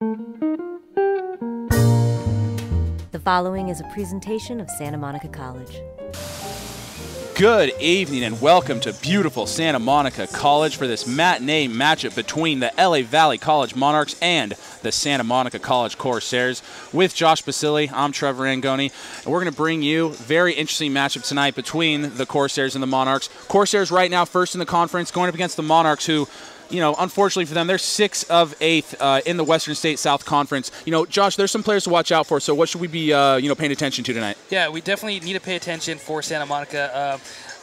The following is a presentation of Santa Monica College. Good evening and welcome to beautiful Santa Monica College for this matinee matchup between the LA Valley College Monarchs and the Santa Monica College Corsairs. With Josh Basili, I'm Trevor Angoni, and we're going to bring you a very interesting matchup tonight between the Corsairs and the Monarchs. Corsairs right now first in the conference, going up against the Monarchs, who, you know, unfortunately for them, they're 6 of 8 in the Western State South Conference. You know, Josh, there's some players to watch out for, so what should we be, paying attention to tonight? Yeah, we definitely need to pay attention for Santa Monica.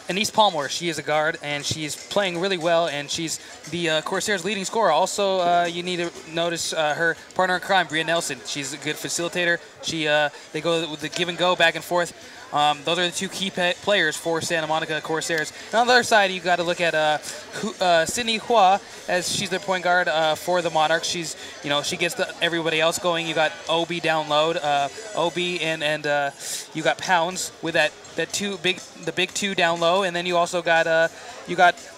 Anise Palmore, she is a guard, and she's playing really well, and she's the Corsairs' leading scorer. Also, you need to notice her partner in crime, Bria Nelson. She's a good facilitator. They go with the give and go, back and forth. Those are the two key players for Santa Monica Corsairs. And on the other side, you got to look at Sydney Hua, as she's their point guard for the Monarchs. She gets everybody else going. You got Obi down low, Obi and you got Pounds with the big two down low, and then you also got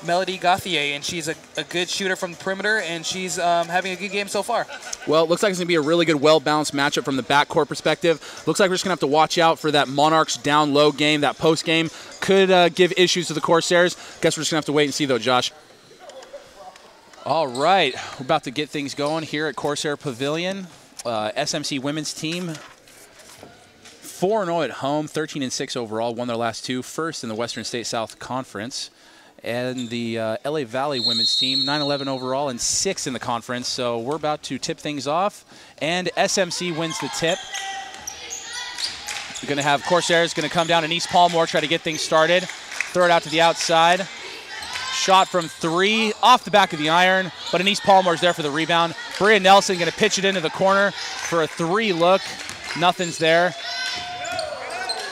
Melody Gauthier, and she's a good shooter from the perimeter, and she's having a good game so far. Well, it looks like it's going to be a really good, well-balanced matchup from the backcourt perspective. Looks like we're just going to have to watch out for that Monarchs down-low game. That post game could give issues to the Corsairs. Guess we're just going to have to wait and see, though, Josh. All right, we're about to get things going here at Corsair Pavilion. SMC women's team 4-0 at home, 13-6 overall, won their last 2, first in the Western State South Conference. And the LA Valley women's team, 9-11 overall and 6 in the conference. So we're about to tip things off, and SMC wins the tip. We're going to have Corsairs going to come down, and East Palmore try to get things started. Throw it out to the outside. Shot from 3 off the back of the iron, but Anise Palmore's there for the rebound. Bria Nelson going to pitch it into the corner for a 3 look. Nothing's there.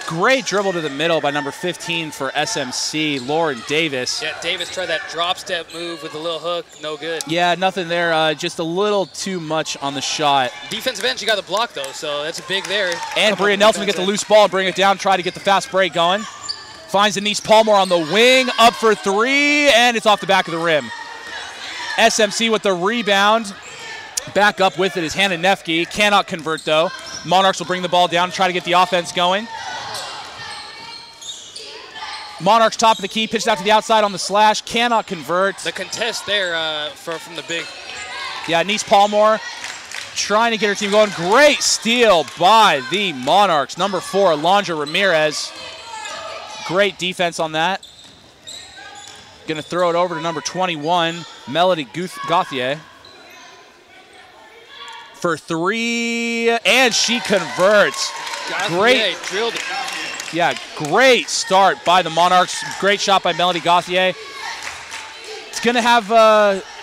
Great dribble to the middle by number 15 for SMC, Lauren Davis. Yeah, Davis tried that drop step move with a little hook. No good. Yeah, nothing there. Just a little too much on the shot. Defensive end, she got the block, though, so that's big there. And Bria Nelson to get the loose ball and bring it down, try to get the fast break going. Finds Anise Palmore on the wing, up for 3, and it's off the back of the rim. SMC with the rebound. Back up with it is Hannah Nefke. Cannot convert, though. Monarchs will bring the ball down, try to get the offense going. Monarchs top of the key, pitched out to the outside on the slash, cannot convert. The contest there from the big. Yeah, Anise Palmore trying to get her team going. Great steal by the Monarchs. Number 4, Alondra Ramirez. Great defense on that. Going to throw it over to number 21, Melody Gauthier. For 3, and she converts. Great. Drilled it. Yeah, great start by the Monarchs. Great shot by Melody Gauthier. It's going to have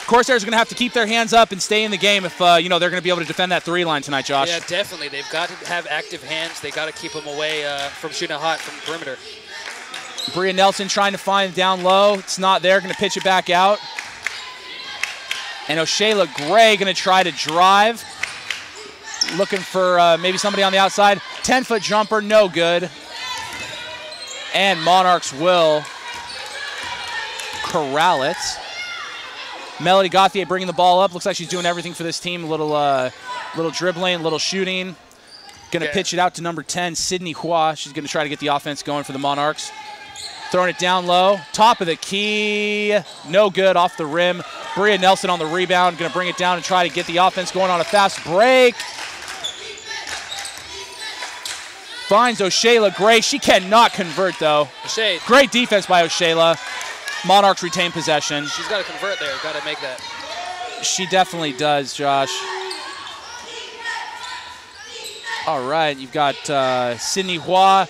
Corsairs are going to have to keep their hands up and stay in the game if they're going to be able to defend that 3 line tonight, Josh. Yeah, definitely. They've got to have active hands. They got to keep them away from shooting hot from the perimeter. Bria Nelson trying to find down low. It's not there. Going to pitch it back out. And O'Shayla Gray going to try to drive. Looking for maybe somebody on the outside. 10-foot jumper, no good. And Monarchs will corral it. Melody Gauthier bringing the ball up. Looks like she's doing everything for this team. A little dribbling, a little shooting. Going to pitch it out to number 10, Sydney Hua. She's going to try to get the offense going for the Monarchs. Throwing it down low. Top of the key. No good, off the rim. Bria Nelson on the rebound. Going to bring it down and try to get the offense going on a fast break. Finds O'Shayla Gray. She cannot convert, though. Great defense by O'Shayla. Monarchs retain possession. She's got to convert there. Got to make that. She definitely does, Josh. All right, you've got Sydney Hua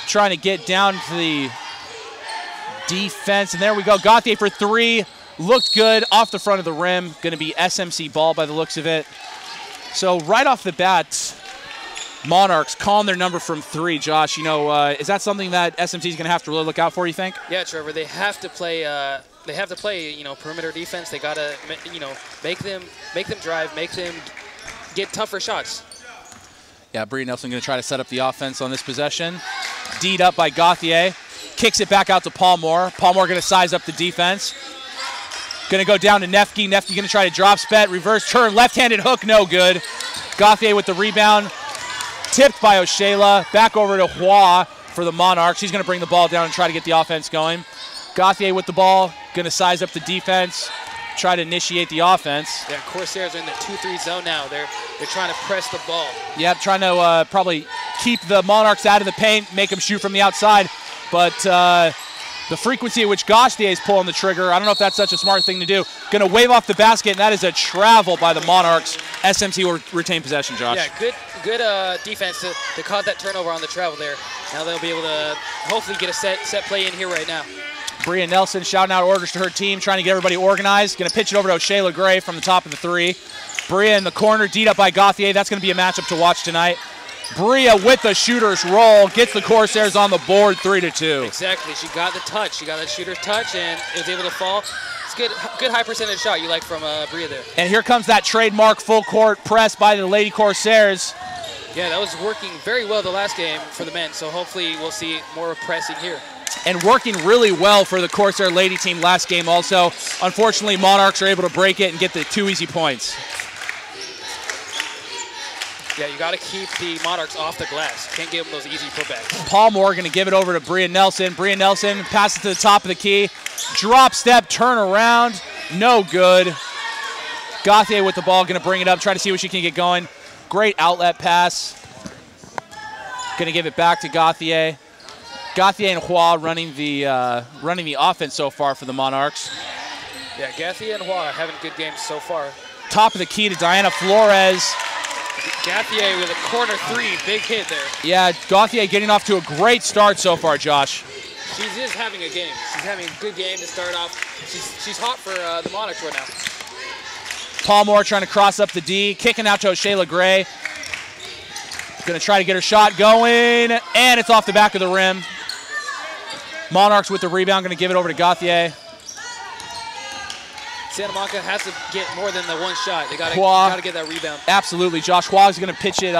trying to get down to the defense. And there we go. Gauthier for 3. Looked good off the front of the rim. Going to be SMC ball by the looks of it. So right off the bat, Monarchs calling their number from 3. Josh, is that something that SMC is going to have to really look out for, you think? Yeah, Trevor. They have to play. Perimeter defense. They got to, make them drive, make them get tougher shots. Yeah, Bria Nelson going to try to set up the offense on this possession. D'd up by Gauthier. Kicks it back out to Palmore. Palmore going to size up the defense. Going to go down to Nefke. Nefke going to try to drop spet. Reverse turn. Left-handed hook. No good. Gauthier with the rebound. Tipped by Oshela. Back over to Hua for the Monarchs. He's going to bring the ball down and try to get the offense going. Gauthier with the ball. Going to size up the defense. Try to initiate the offense. Yeah, Corsairs are in the 2-3 zone now. They're trying to press the ball. Yep, trying to probably keep the Monarchs out of the paint, make them shoot from the outside. But the frequency at which Gauthier is pulling the trigger, I don't know if that's such a smart thing to do. Going to wave off the basket, and that is a travel by the Monarchs. SMC will retain possession, Josh. Yeah, good defense to cause that turnover on the travel there. Now they'll be able to hopefully get a set play in here right now. Bria Nelson shouting out orders to her team, trying to get everybody organized. Going to pitch it over to Oshela Gray from the top of the three. Bria in the corner, D'd up by Gauthier. That's going to be a matchup to watch tonight. Bria with the shooter's roll, gets the Corsairs on the board 3-2. Exactly, she got the touch. She got that shooter's touch and was able to fall. It's good high percentage shot you like from Bria there. And here comes that trademark full court press by the Lady Corsairs. Yeah, that was working very well the last game for the men, so hopefully we'll see more pressing here. And working really well for the Corsair Lady team last game also. Unfortunately, Monarchs are able to break it and get the 2 easy points. Yeah, you got to keep the Monarchs off the glass. Can't give them those easy putbacks. Palmore going to give it over to Bria Nelson. Bria Nelson passes to the top of the key. Drop step, turn around. No good. Gauthier with the ball, going to bring it up, try to see what she can get going. Great outlet pass. Going to give it back to Gauthier. Gauthier and Hua running the offense so far for the Monarchs. Yeah, Gauthier and Hua are having good games so far. Top of the key to Diana Flores. Gauthier with a corner three, big hit there. Yeah, Gauthier getting off to a great start so far, Josh. She is having a game. She's having a good game to start off. She's hot for the Monarchs right now. Palmore trying to cross up the D, kicking out to Oshela Gray. Going to try to get her shot going, and it's off the back of the rim. Monarchs with the rebound, going to give it over to Gauthier. Santa Monica has to get more than the one shot. They got to get that rebound. Absolutely. Josh Hua is going to pitch it,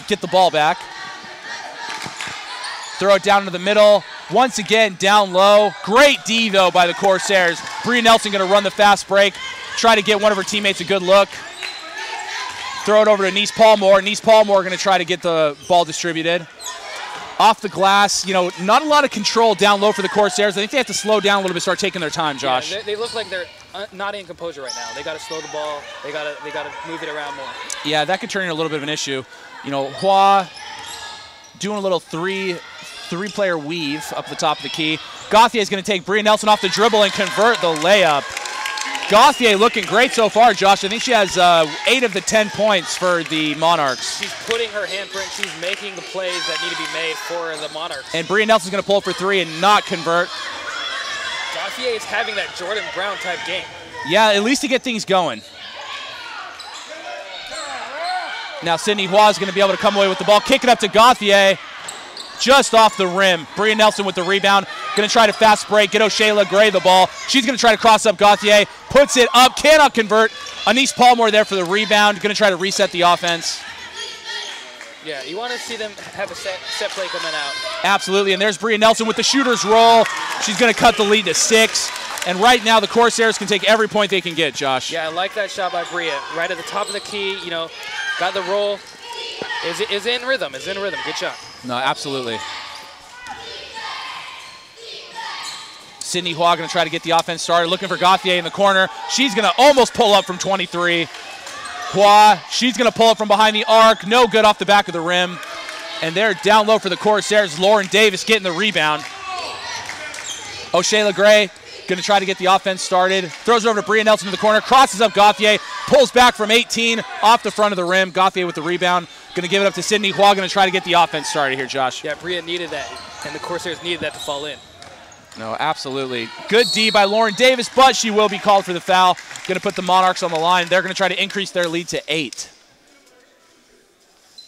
get the ball back. Throw it down to the middle. Once again, down low. Great D, though, by the Corsairs. Bria Nelson going to run the fast break. Try to get one of her teammates a good look. Throw it over to Nice Palmore. Nice Palmore going to try to get the ball distributed. Off the glass, you know, not a lot of control down low for the Corsairs. I think they have to slow down a little bit, start taking their time, Josh. Yeah, they look like they're not in composure right now. They got to slow the ball. They got to move it around more. Yeah, that could turn into a little bit of an issue. You know, Hua doing a little three-player weave up the top of the key. Gauthier is going to take Bria Nelson off the dribble and convert the layup. Gauthier looking great so far, Josh. I think she has 8 of the 10 points for the Monarchs. She's putting her handprint. She's making the plays that need to be made for the Monarchs. And Bria Nelson's going to pull for 3 and not convert. Gauthier is having that Jordan Brown type game. Yeah, at least to get things going. Now Sydney Hua is going to be able to come away with the ball. Kick it up to Gauthier. Just off the rim. Bria Nelson with the rebound. Going to try to fast break, get Oshela Gray the ball. She's going to try to cross up Gauthier. Puts it up, cannot convert. Anise Palmore there for the rebound. Going to try to reset the offense. Yeah, you want to see them have a set play coming out. Absolutely, and there's Bria Nelson with the shooter's roll. She's going to cut the lead to 6. And right now the Corsairs can take every point they can get, Josh. Yeah, I like that shot by Bria. Right at the top of the key, you know, got the roll. Is in rhythm, Good shot. No, absolutely. Sydney Hua going to try to get the offense started, looking for Gauthier in the corner. She's going to almost pull up from 23. Hua, she's going to pull up from behind the arc. No good off the back of the rim. And they're down low for the Corsairs. Lauren Davis getting the rebound. Oshela Gray going to try to get the offense started. Throws it over to Bria Nelson in the corner. Crosses up Gauthier. Pulls back from 18 off the front of the rim. Gauthier with the rebound. Going to give it up to Sydney Hua. Going to try to get the offense started here, Josh. Yeah, Bria needed that. And the Corsairs needed that to fall in. No, absolutely. Good D by Lauren Davis, but she will be called for the foul. Going to put the Monarchs on the line. They're going to try to increase their lead to 8.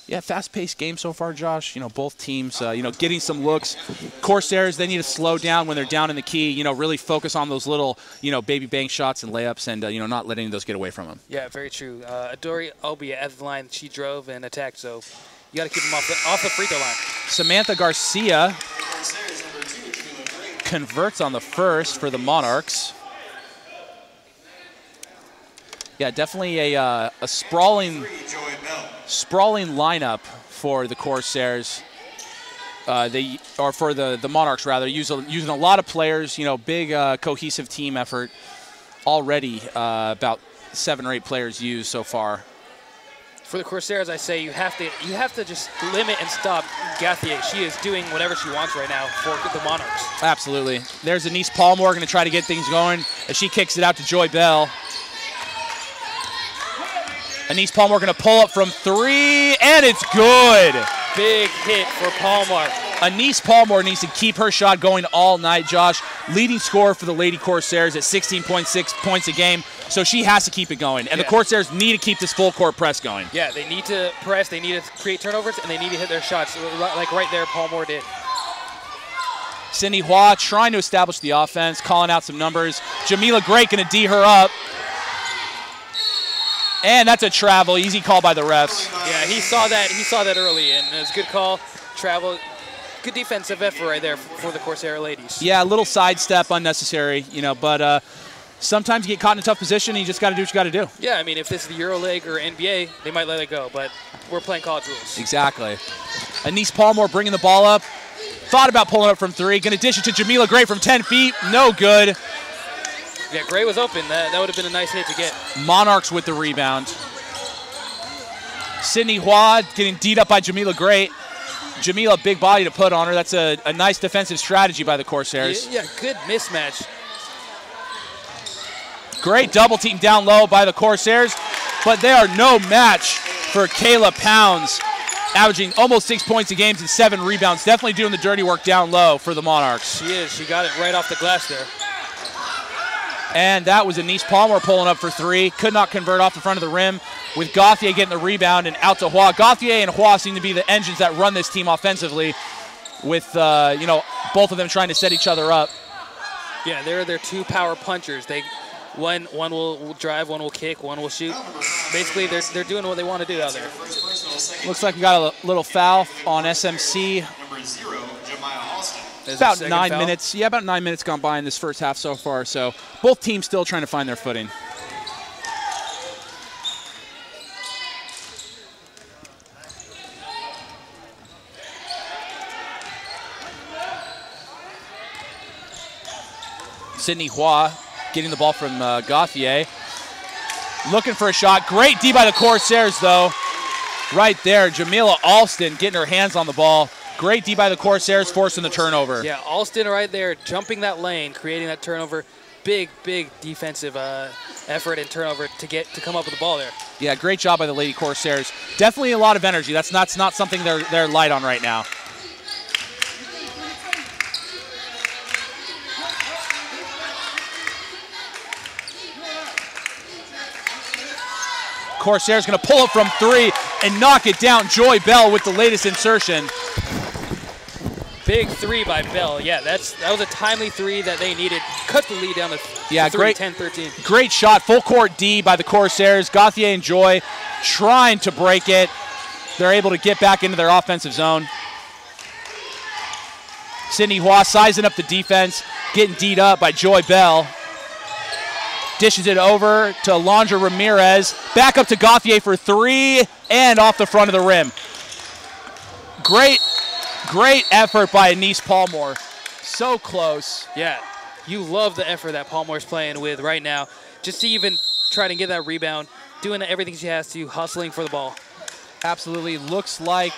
Yeah, fast-paced game so far, Josh. You know, both teams, getting some looks. Corsairs, they need to slow down when they're down in the key. You know, really focus on those little, baby bank shots and layups and, not letting those get away from them. Yeah, very true. Adori Albia at the line, she drove and attacked, so you got to keep them off the free throw line. Samantha Garcia converts on the first for the Monarchs. Yeah, definitely a sprawling lineup for the Corsairs. For the Monarchs rather, using a lot of players. Big cohesive team effort. Already about 7 or 8 players used so far. For the Corsairs, I say you have to just limit and stop Gauthier. She is doing whatever she wants right now for the Monarchs. Absolutely. There's Anise Palmore going to try to get things going as she kicks it out to Joy Bell. Anise Palmore going to pull up from 3, and it's good. Big hit for Palmore. Anise Palmore needs to keep her shot going all night, Josh. Leading scorer for the Lady Corsairs at 16.6 points a game, so she has to keep it going. And the Corsairs need to keep this full court press going. Yeah, they need to press, they need to create turnovers, and they need to hit their shots, like right there Palmore did. Cindy Hua trying to establish the offense, calling out some numbers. Jamila Great going to D her up. And that's a travel, easy call by the refs. Yeah, he saw that early, and it was a good call. Travel, good defensive effort right there for the Corsair ladies. Yeah, a little sidestep, unnecessary, but sometimes you get caught in a tough position and you just got to do what you got to do. Yeah, I mean, if this is the EuroLeague or NBA, they might let it go, but we're playing college rules. Exactly. Anise Palmore bringing the ball up. Thought about pulling up from 3. Going to dish it to Jamila Gray from 10 feet. No good. Yeah, Gray was open. That would have been a nice hit to get. Monarchs with the rebound. Sydney Hua getting D'd up by Jamila Gray. Jamila, big body to put on her. That's a nice defensive strategy by the Corsairs. Yeah, good mismatch. Great double team down low by the Corsairs, but they are no match for Kayla Pounds, averaging almost 6 points a game and 7 rebounds. Definitely doing the dirty work down low for the Monarchs. She is. She got it right off the glass there. And that was Anise Palmore pulling up for 3. Could not convert off the front of the rim, with Gauthier getting the rebound and out to Hua. Gauthier and Hua seem to be the engines that run this team offensively, with both of them trying to set each other up. Yeah, they're 2 power punchers. One will drive, one will kick, one will shoot. Basically, they're doing what they want to do out there. Looks like we got a little foul on SMC. Number 0, Jemiah Austin. About 9 minutes. Yeah, about 9 minutes gone by in this first half so far. So both teams still trying to find their footing. Sydney Hua getting the ball from Gauthier. Looking for a shot. Great D by the Corsairs, though. Right there, Jamila Alston getting her hands on the ball. Great D by the Corsairs, forcing the turnover. Yeah, Alston right there, jumping that lane, creating that turnover. Big defensive effort and turnover to come up with the ball there. Yeah, great job by the Lady Corsairs. Definitely a lot of energy. That's not something they're light on right now. Corsairs going to pull it from 3 and knock it down. Joy Bell with the latest insertion. Big 3 by Bell. Yeah, that was a timely 3 that they needed. Cut the lead down to 10-13. Great shot. Full court D by the Corsairs. Gauthier and Joy trying to break it. They're able to get back into their offensive zone. Sydney Hua sizing up the defense, getting D'd up by Joy Bell. Dishes it over to Alondra Ramirez. Back up to Gauthier for 3 and off the front of the rim. Great effort by Anise Palmore. So close. Yeah, you love the effort that Palmore's playing with right now. Just to even try to get that rebound, doing everything she has to, hustling for the ball. Absolutely. Looks like,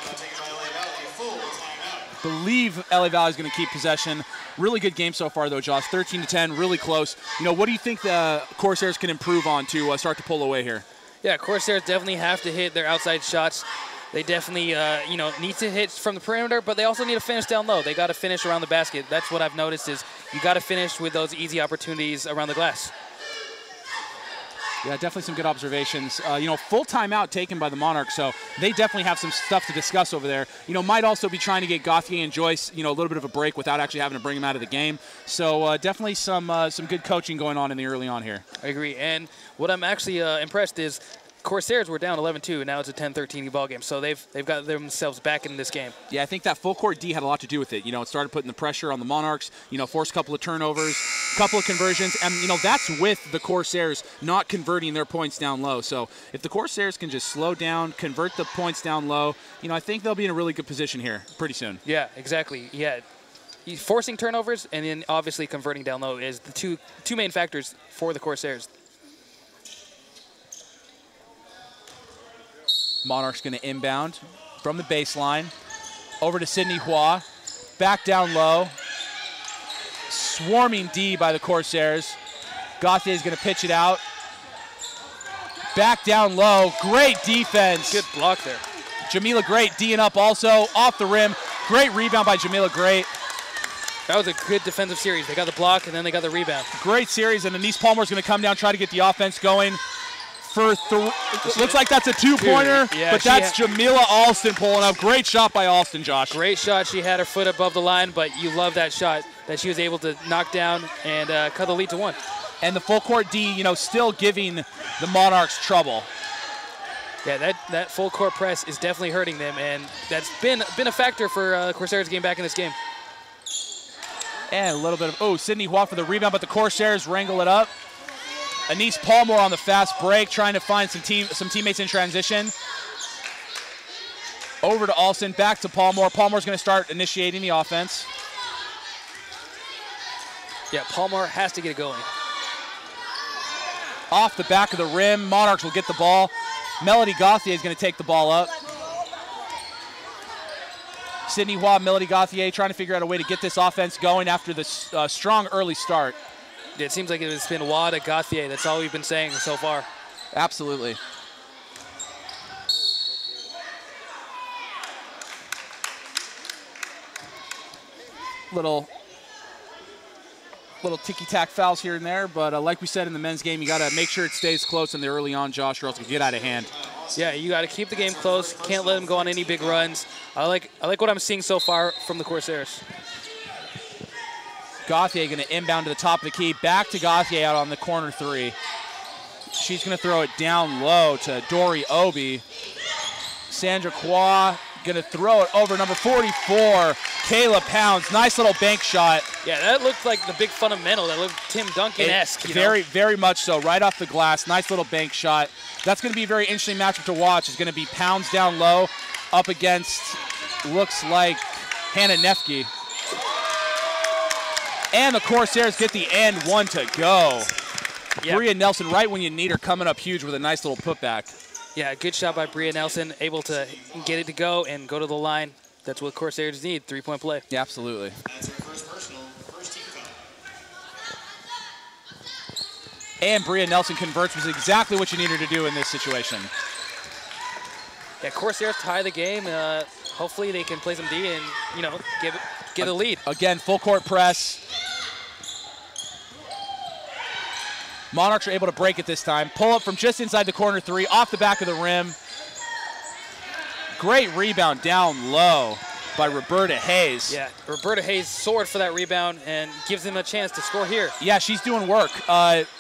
believe LA Valley is going to keep possession. Really good game so far, though, Josh. 13-10, really close. What do you think the Corsairs can improve on to start to pull away here? Yeah, Corsairs definitely have to hit their outside shots. They definitely, need to hit from the perimeter, but they also need to finish down low. They got to finish around the basket. That's what I've noticed is you got to finish with those easy opportunities around the glass. Yeah, definitely some good observations. Full timeout taken by the Monarchs, so they definitely have some stuff to discuss over there. Might also be trying to get Gauthier and Joyce, a little bit of a break without actually having to bring them out of the game. So definitely some good coaching going on in the early on here. I agree. And what I'm actually impressed is Corsairs were down 11-2, and now it's a 10-13 ball game. So they've got themselves back in this game. Yeah, I think that full court D had a lot to do with it. It started putting the pressure on the Monarchs, forced a couple of turnovers, couple of conversions, and, that's with the Corsairs not converting their points down low. So if the Corsairs can just slow down, convert the points down low, I think they'll be in a really good position here pretty soon. Yeah, exactly. Yeah. Forcing turnovers and then obviously converting down low is the two main factors for the Corsairs. Monarchs going to inbound from the baseline. Over to Sydney Hua. Back down low. Swarming D by the Corsairs. Gauthier is going to pitch it out. Back down low. Great defense. Good block there. Jamila Great D'ing up also. Off the rim. Great rebound by Jamila Great. That was a good defensive series. They got the block, and then they got the rebound. Great series, and Anise Palmer's going to come down, try to get the offense going. Looks like that's a two-pointer, but that's Jamila Alston pulling up. Great shot by Alston, Josh. Great shot. She had her foot above the line, but you love that shot that she was able to knock down and cut the lead to 1. And the full court D, still giving the Monarchs trouble. Yeah, that full court press is definitely hurting them, and that's been a factor for Corsairs getting back in this game. And a little bit of, Sydney Hua for the rebound, but the Corsairs wrangle it up. Anise Palmer on the fast break, trying to find some teammates in transition. Over to Alston, back to Palmer. Palmer's going to start initiating the offense. Yeah, Palmer has to get it going. Off the back of the rim, Monarchs will get the ball. Melody Gauthier is going to take the ball up. Sydney Hua, Melody Gauthier trying to figure out a way to get this offense going after this strong early start. It seems like it's been Hua to Gauthier. That's all we've been saying so far. Absolutely. Little ticky-tack fouls here and there, but like we said in the men's game, you got to make sure it stays close in the early on, Josh, or else it can get out of hand. Yeah, you got to keep the game close. Can't let them go on any big runs. I like what I'm seeing so far from the Corsairs. Gauthier going to inbound to the top of the key. Back to Gauthier out on the corner 3. She's going to throw it down low to Dory Obi. Sandra Kwa going to throw it over number 44, Kayla Pounds. Nice little bank shot. Yeah, that looked like the big fundamental. That looked Tim Duncan-esque. Very much so. Right off the glass. Nice little bank shot. That's going to be a very interesting matchup to watch. It's going to be Pounds down low up against, looks like, Hannah Nefke. And the Corsairs get the and 1 to go. Yep. Bria Nelson, right when you need her, coming up huge with a nice little putback. Yeah, good shot by Bria Nelson, able to get it to go and go to the line. That's what Corsairs need, 3-point play. Yeah, absolutely. That's her first personal, first team foul. And Bria Nelson converts, was exactly what you needed to do in this situation. Yeah, Corsairs tie the game. Hopefully they can play some D and, get a lead. Again, full court press. Monarchs are able to break it this time. Pull up from just inside the corner 3, off the back of the rim. Great rebound down low by Roberta Hayes. Yeah, Roberta Hayes soared for that rebound and gives them a chance to score here. Yeah, she's doing work.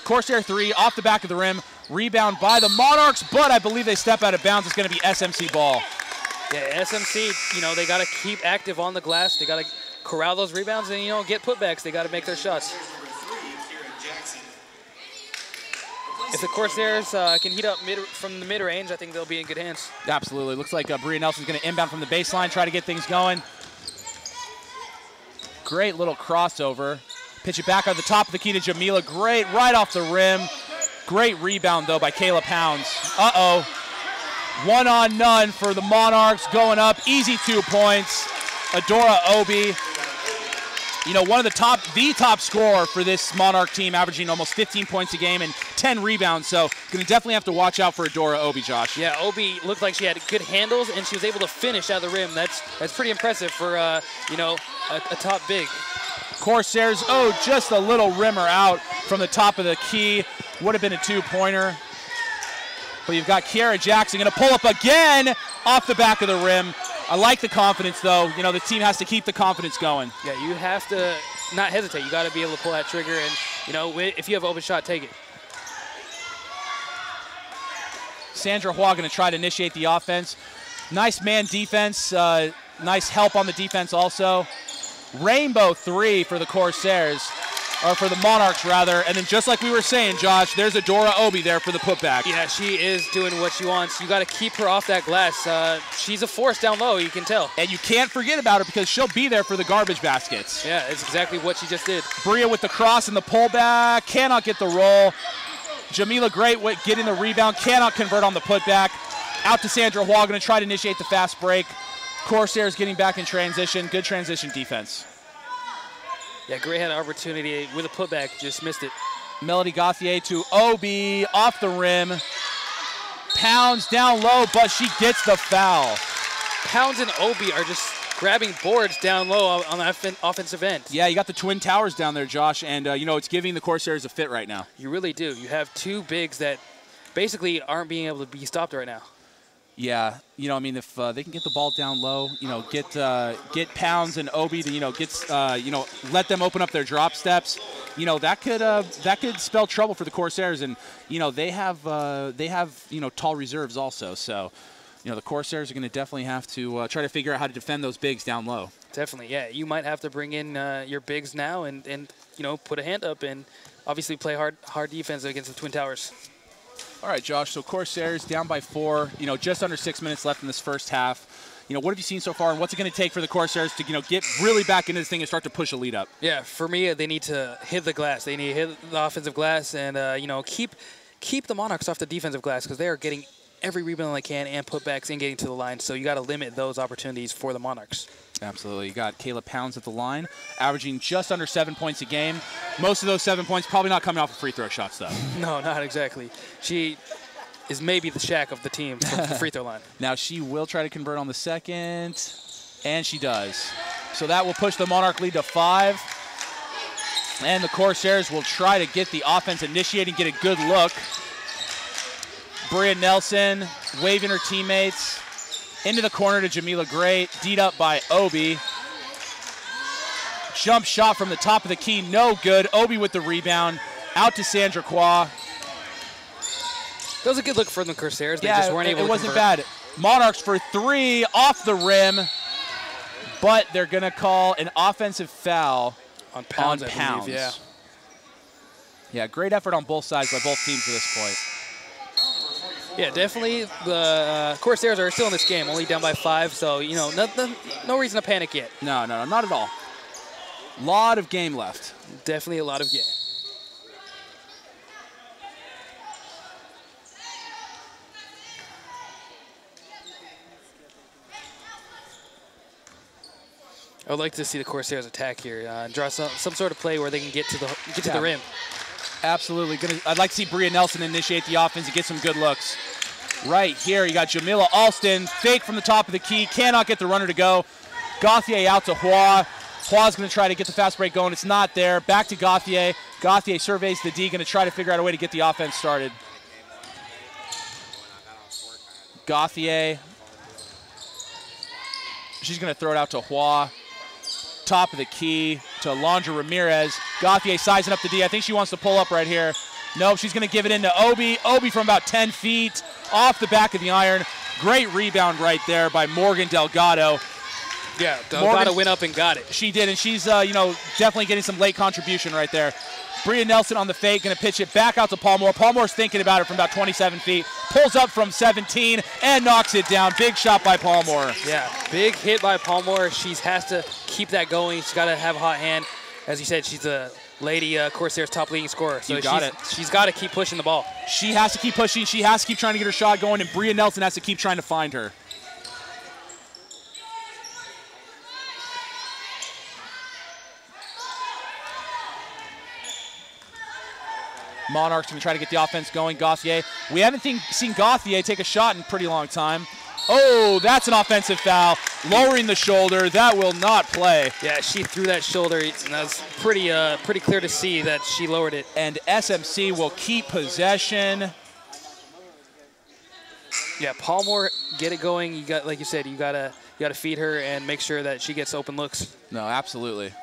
Corsair 3, off the back of the rim. Rebound by the Monarchs, but I believe they step out of bounds. It's going to be SMC ball. Yeah, SMC, they got to keep active on the glass. They got to corral those rebounds and, get putbacks. They got to make their shots. If the Corsairs can heat up from the mid-range, I think they'll be in good hands. Absolutely. Looks like Bria Nelson's going to inbound from the baseline, try to get things going. Great little crossover. Pitch it back on the top of the key to Jamila. Great, right off the rim. Great rebound, though, by Kayla Pounds. Uh-oh. 1-on-none for the Monarchs going up. Easy 2 points. Adora Obi. One of the top scorer for this Monarch team, averaging almost 15 points a game and 10 rebounds. So going to definitely have to watch out for Adora Obi, Josh. Yeah, Obi looked like she had good handles and she was able to finish out of the rim. That's pretty impressive for a top big. Corsairs, just a little rimmer out from the top of the key. Would have been a 2-pointer. But you've got Kiara Jackson going to pull up again off the back of the rim. I like the confidence, though. The team has to keep the confidence going. Yeah, you have to not hesitate. You got to be able to pull that trigger, and, if you have an open shot, take it. Sandra Hua going to try to initiate the offense. Nice man defense. Nice help on the defense also. Rainbow 3 for the Corsairs, or for the Monarchs rather. And then just like we were saying, Josh, there's Adora Obi there for the putback. Yeah, she is doing what she wants. You got to keep her off that glass. She's a force down low, you can tell. And you can't forget about her because she'll be there for the garbage baskets. Yeah, it's exactly what she just did. Bria with the cross and the pullback. Cannot get the roll. Jamila Great getting the rebound. Cannot convert on the putback. Out to Sandra Hua, going to try to initiate the fast break. Corsairs getting back in transition. Good transition defense. Yeah, Gray had an opportunity with a putback, just missed it. Melody Gauthier to Obi, off the rim. Pounds down low, but she gets the foul. Pounds and Obi are just grabbing boards down low on the offensive end. Yeah, you got the Twin Towers down there, Josh, and it's giving the Corsairs a fit right now. You really do. You have two bigs that basically aren't being able to be stopped right now. Yeah, if they can get the ball down low, get Pounds and Obi to, let them open up their drop steps, that could spell trouble for the Corsairs, and they have tall reserves also, so the Corsairs are going to definitely have to try to figure out how to defend those bigs down low. Definitely, yeah. You might have to bring in your bigs now and put a hand up and obviously play hard defense against the Twin Towers. All right, Josh, so Corsairs down by 4, just under 6 minutes left in this first half. What have you seen so far, and what's it going to take for the Corsairs to, get really back into this thing and start to push a lead up? Yeah, for me, they need to hit the glass. They need to hit the offensive glass and, keep the Monarchs off the defensive glass because they are getting every rebound they can and putbacks and getting to the line. So you got to limit those opportunities for the Monarchs. Absolutely. You got Kayla Pounds at the line, averaging just under 7 points a game. Most of those 7 points probably not coming off of free throw shots, though. No, not exactly. She is maybe the Shaq of the team from the free throw line. Now she will try to convert on the second, and she does. So that will push the Monarch lead to 5. And the Corsairs will try to get the offense initiated, get a good look. Bria Nelson waving her teammates. Into the corner to Jamila Gray, D'd up by Obi. Jump shot from the top of the key, no good. Obi with the rebound, out to Sandra Hua. That was a good look for the Corsairs. They just weren't able to it wasn't convert. bad. Monarchs for 3, off the rim, but they're going to call an offensive foul on Pounds. I believe, yeah. Yeah, great effort on both sides by both teams at this point. Yeah, definitely the Corsairs are still in this game, only down by 5, so, no reason to panic yet. No, not at all. Lot of game left. Definitely a lot of game. I would like to see the Corsairs attack here and draw some sort of play where they can get to the rim. Absolutely. I'd like to see Bria Nelson initiate the offense and get some good looks. Right here, you got Jamila Alston, fake from the top of the key, cannot get the runner to go. Gauthier out to Hua. Hua's going to try to get the fast break going. It's not there. Back to Gauthier. Gauthier surveys the D, going to try to figure out a way to get the offense started. Gauthier. She's going to throw it out to Hua. Top of the key to Alondra Ramirez. Gauthier sizing up the D. I think she wants to pull up right here. Nope, she's going to give it into Obi. Obi from about 10 feet off the back of the iron. Great rebound right there by Morgan Delgado. Yeah, Delgado went up and got it. She did, and she's definitely getting some late contribution right there. Bria Nelson on the fake, going to pitch it back out to Palmore. Palmore's thinking about it from about 27 feet. Pulls up from 17 and knocks it down. Big shot by Palmore. Yeah, big hit by Palmore. She has to keep that going. She's got to have a hot hand. As you said, she's a lady Corsairs top leading scorer. So she's got to keep pushing the ball. She has to keep pushing. She has to keep trying to get her shot going, and Bria Nelson has to keep trying to find her. Monarchs going to try to get the offense going. Gauthier. We haven't seen Gauthier take a shot in a pretty long time. Oh, that's an offensive foul. Lowering the shoulder. That will not play. Yeah, she threw that shoulder, and that was pretty clear to see that she lowered it. And SMC will keep possession. Yeah, Palmore, get it going. You got, like you said, you gotta feed her and make sure that she gets open looks. No, absolutely.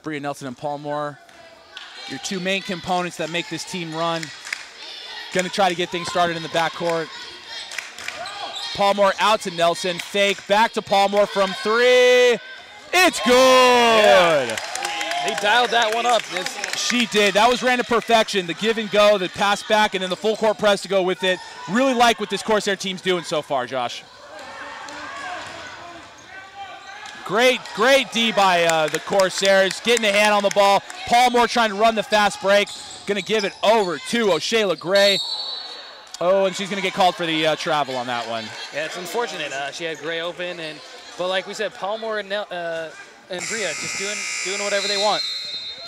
Bria Nelson and Palmore, your two main components that make this team run. Going to try to get things started in the backcourt. Palmore out to Nelson. Fake. Back to Palmore from 3. It's good. Yeah. He dialed that one up. She did. That was ran to perfection. The give and go, the pass back, and then the full court press to go with it. Really like what this Corsair team's doing so far, Josh. Great D by the Corsairs. Getting a hand on the ball. Palmore trying to run the fast break. Going to give it over to O'Shea LeGray. Oh, and she's going to get called for the travel on that one. Yeah, it's unfortunate. She had Gray open, but like we said, Palmore and Bria just doing whatever they want.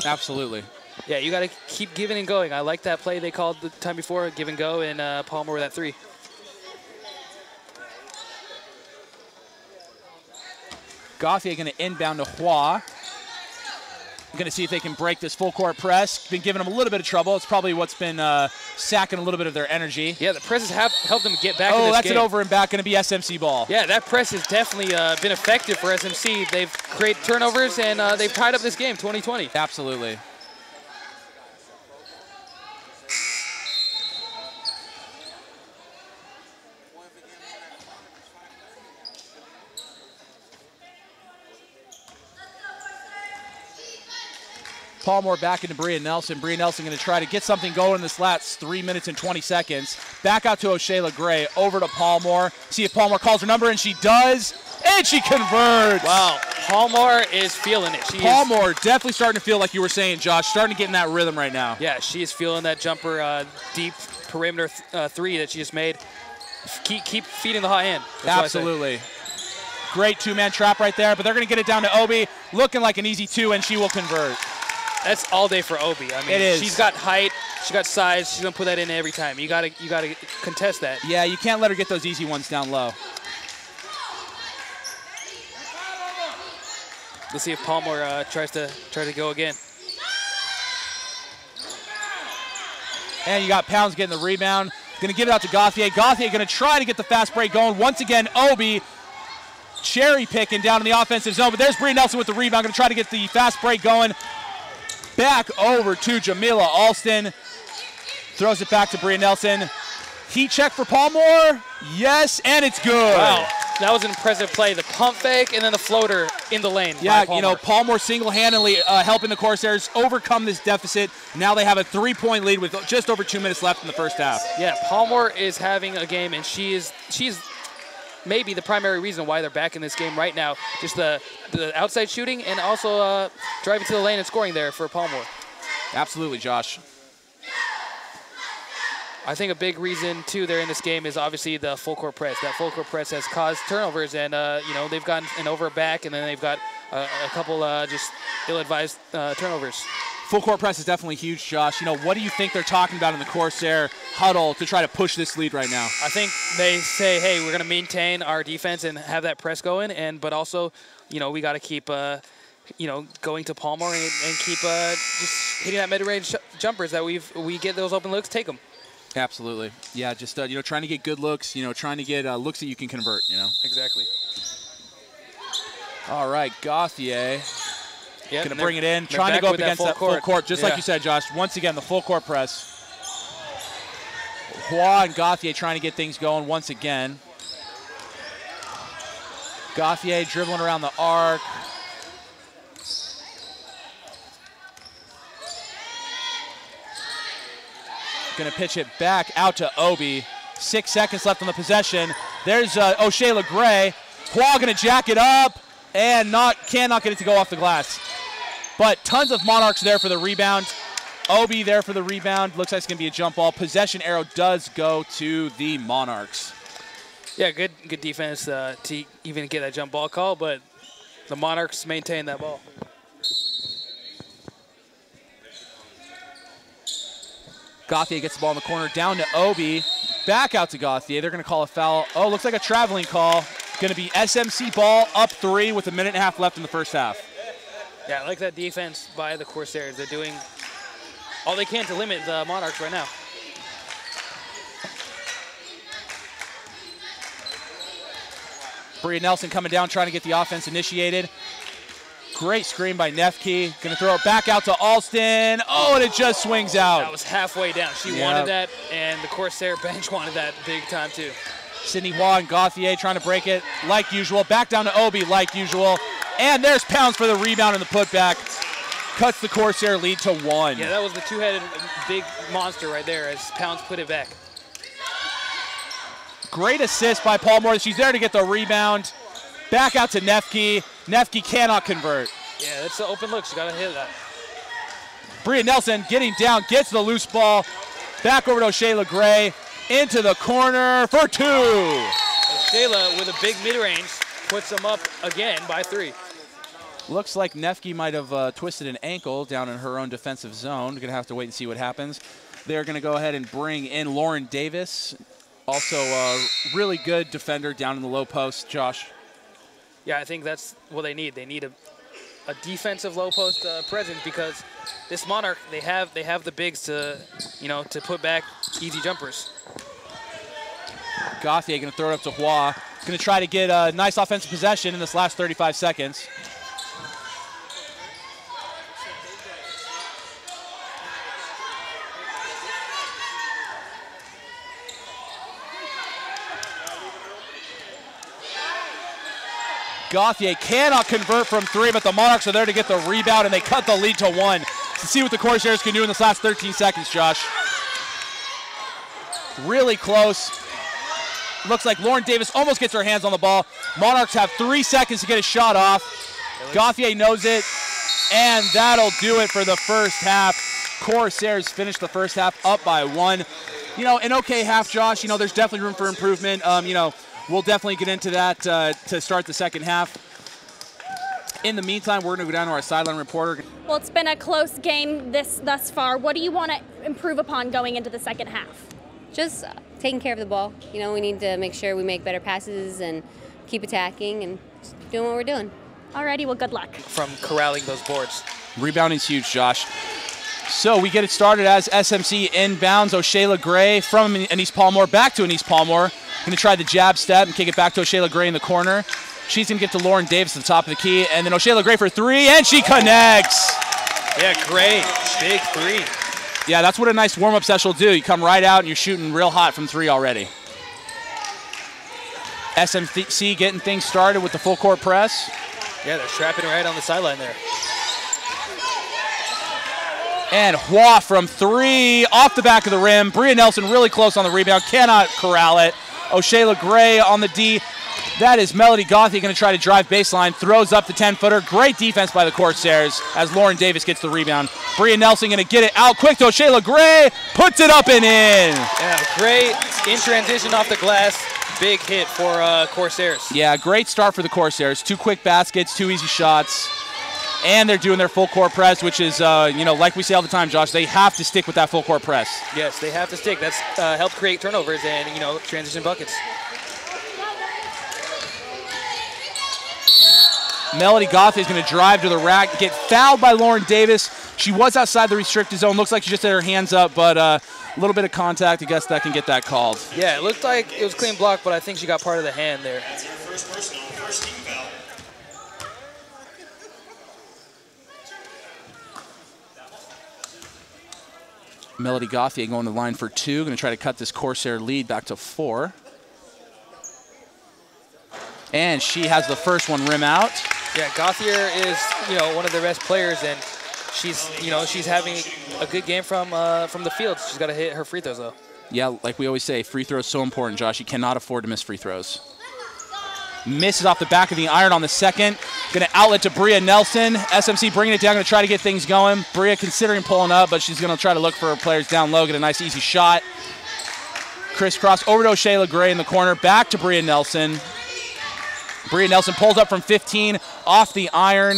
Absolutely. Yeah, you got to keep giving and going. I like that play they called the time before, give and go, and Palmore with that 3. Gauthier going to inbound to Hua. Going to see if they can break this full court press. Been giving them a little bit of trouble. It's probably what's been sacking a little bit of their energy. Yeah, the presses have helped them get back in this game. Oh, that's it over and back. Going to be SMC ball. Yeah, that press has definitely been effective for SMC. They've created turnovers, and they've tied up this game, 2020. Absolutely. Palmore back into Bria Nelson. Bria Nelson going to try to get something going in this last 3 minutes and 20 seconds. Back out to O'Shea LeGray. Over to Palmore. See if Palmore calls her number, and she does. And she converts. Wow. Palmore is feeling it. Palmore definitely starting to feel like you were saying, Josh. Starting to get in that rhythm right now. Yeah, she is feeling that jumper deep perimeter 3 that she just made. Keep feeding the hot hand. Absolutely. Great two-man trap right there, but they're going to get it down to Obi. Looking like an easy 2, and she will convert. That's all day for Obi. I mean, it is. She's got height, she's got size. She's gonna put that in every time. You gotta contest that. Yeah, you can't let her get those easy ones down low. Let's see if Palmore tries to go again. And you got Pounds getting the rebound. Gonna give it out to Gauthier. Gauthier gonna try to get the fast break going. Once again, Obi cherry picking down in the offensive zone, but there's Bria Nelson with the rebound. Gonna try to get the fast break going. Back over to Jamila Alston. Throws it back to Bria Nelson. Heat check for Palmore. Yes, and it's good. Wow, that was an impressive play. The pump fake and then the floater in the lane. Yeah, you know, Palmore single-handedly helping the Corsairs overcome this deficit. Now they have a 3-point lead with just over 2 minutes left in the first half. Yeah, Palmore is having a game, and she's maybe the primary reason why they're back in this game right now. Just the outside shooting and also driving to the lane and scoring there for Palmore. Absolutely, Josh. I think a big reason, too, they're in this game is obviously the full court press. That full court press has caused turnovers, and, you know, they've gotten an over back, and then they've got a couple just ill-advised turnovers. Full court press is definitely huge, Josh. You know, what do you think they're talking about in the Corsair huddle to try to push this lead right now? I think they say, hey, we're going to maintain our defense and have that press going, but also, you know, we got to keep, you know, going to Palmore and keep just hitting that mid-range jumpers that we get those open looks, take them. Absolutely. Yeah, just, you know, trying to get good looks, you know, trying to get looks that you can convert, you know. Exactly. All right, Gauthier. Yep, going to bring it in, trying to go up against that full court, just yeah. like you said, Josh. Once again, the full court press. Hua and Gauthier trying to get things going once again. Gauthier dribbling around the arc. Going to pitch it back out to Obi. 6 seconds left on the possession. There's O'Shea LeGray. Hua going to jack it up and cannot get it to go off the glass. But tons of Monarchs there for the rebound. Obi there for the rebound. Looks like it's going to be a jump ball. Possession arrow does go to the Monarchs. Yeah, good defense to even get that jump ball call, but the Monarchs maintain that ball. Gauthier gets the ball in the corner, down to Obi. Back out to Gauthier. They're going to call a foul. Oh, looks like a traveling call. Going to be SMC ball up 3 with 1.5 minutes left in the first half. Yeah, I like that defense by the Corsairs. They're doing all they can to limit the Monarchs right now. Bria Nelson coming down, trying to get the offense initiated. Great screen by Nefke. Going to throw it back out to Alston. Oh, and it just swings out. That was halfway down. She wanted that, and the Corsair bench wanted that big time too. Sydney Hua and Gauthier trying to break it like usual. Back down to Obi like usual. And there's Pounds for the rebound and the putback. Cuts the Corsair lead to 1. Yeah, that was the two-headed big monster right there as Pounds put it back. Great assist by Paul Moore. She's there to get the rebound. Back out to Nefke. Nefke cannot convert. Yeah, that's an open look. She got to hit that. Bria Nelson getting down, gets the loose ball. Back over to Shayla Gray. Into the corner for 2. Shayla with a big mid-range puts them up again by 3. Looks like Nefke might have twisted an ankle down in her own defensive zone. We're going to have to wait and see what happens. They're going to go ahead and bring in Lauren Davis. Also a really good defender down in the low post, Josh. Yeah, I think that's what they need. They need a defensive low post presence because this Monarch, they have the bigs to, to put back easy jumpers. Gauthier going to throw it up to Hua. Going to try to get a nice offensive possession in this last 35 seconds. Gauthier cannot convert from 3, but the Monarchs are there to get the rebound, and they cut the lead to 1. Let's see what the Corsairs can do in this last 13 seconds, Josh. Really close. Looks like Lauren Davis almost gets her hands on the ball. Monarchs have 3 seconds to get a shot off. Gauthier knows it, and that'll do it for the first half. Corsairs finish the first half up by 1. An okay half, Josh. There's definitely room for improvement. We'll definitely get into that to start the second half. In the meantime, we're going to go down to our sideline reporter. Well, it's been a close game thus far. What do you want to improve upon going into the second half? Just taking care of the ball. We need to make sure we make better passes and keep attacking and just doing what we're doing. Alrighty, well, good luck. From corralling those boards. Rebounding's huge, Josh. So we get it started as SMC inbounds. O'Shayla Gray from Anise Palmore back to Anise Palmore. Going to try the jab step and kick it back to O'Shayla Gray in the corner. She's going to get to Lauren Davis at the top of the key. And then O'Shayla Gray for 3, and she connects. Yeah, great. Big 3. Yeah, that's what a nice warm-up session will do. You come right out and you're shooting real hot from 3 already. SMC getting things started with the full court press. Yeah, they're trapping right on the sideline there. And Hua from 3, off the back of the rim. Bria Nelson really close on the rebound, cannot corral it. O'Shayla Gray on the D. That is Melody Gauthier going to try to drive baseline, throws up the 10-footer. Great defense by the Corsairs as Lauren Davis gets the rebound. Bria Nelson going to get it out quick to O'Shayla Gray, puts it up and in. Yeah, great in transition off the glass. Big hit for Corsairs. Yeah, great start for the Corsairs. 2 quick baskets, 2 easy shots. And they're doing their full court press, which is, like we say all the time, Josh, they have to stick with that full court press. Yes, they have to stick. That's helped create turnovers and, transition buckets. Melody Gauthier is going to drive to the rack, get fouled by Lauren Davis. She was outside the restricted zone. Looks like she just had her hands up, but a little bit of contact. I guess that can get that called. Yeah, it looked like it was clean block, but I think she got part of the hand there. That's your first personal, first team foul. Melody Gauthier going to the line for 2. Going to try to cut this Corsair lead back to 4. And she has the first one rim out. Yeah, Gauthier is, one of their best players, and she's, she's having a good game from the field. She's got to hit her free throws, though. Yeah, like we always say, free throws so important, Josh. You cannot afford to miss free throws. Misses off the back of the iron on the second. Going to outlet to Bria Nelson. SMC bringing it down, going to try to get things going. Bria considering pulling up, but she's going to try to look for her players down low, get a nice easy shot. Crisscross over to O'Shayla Gray in the corner, back to Bria Nelson. Bria Nelson pulls up from 15, off the iron.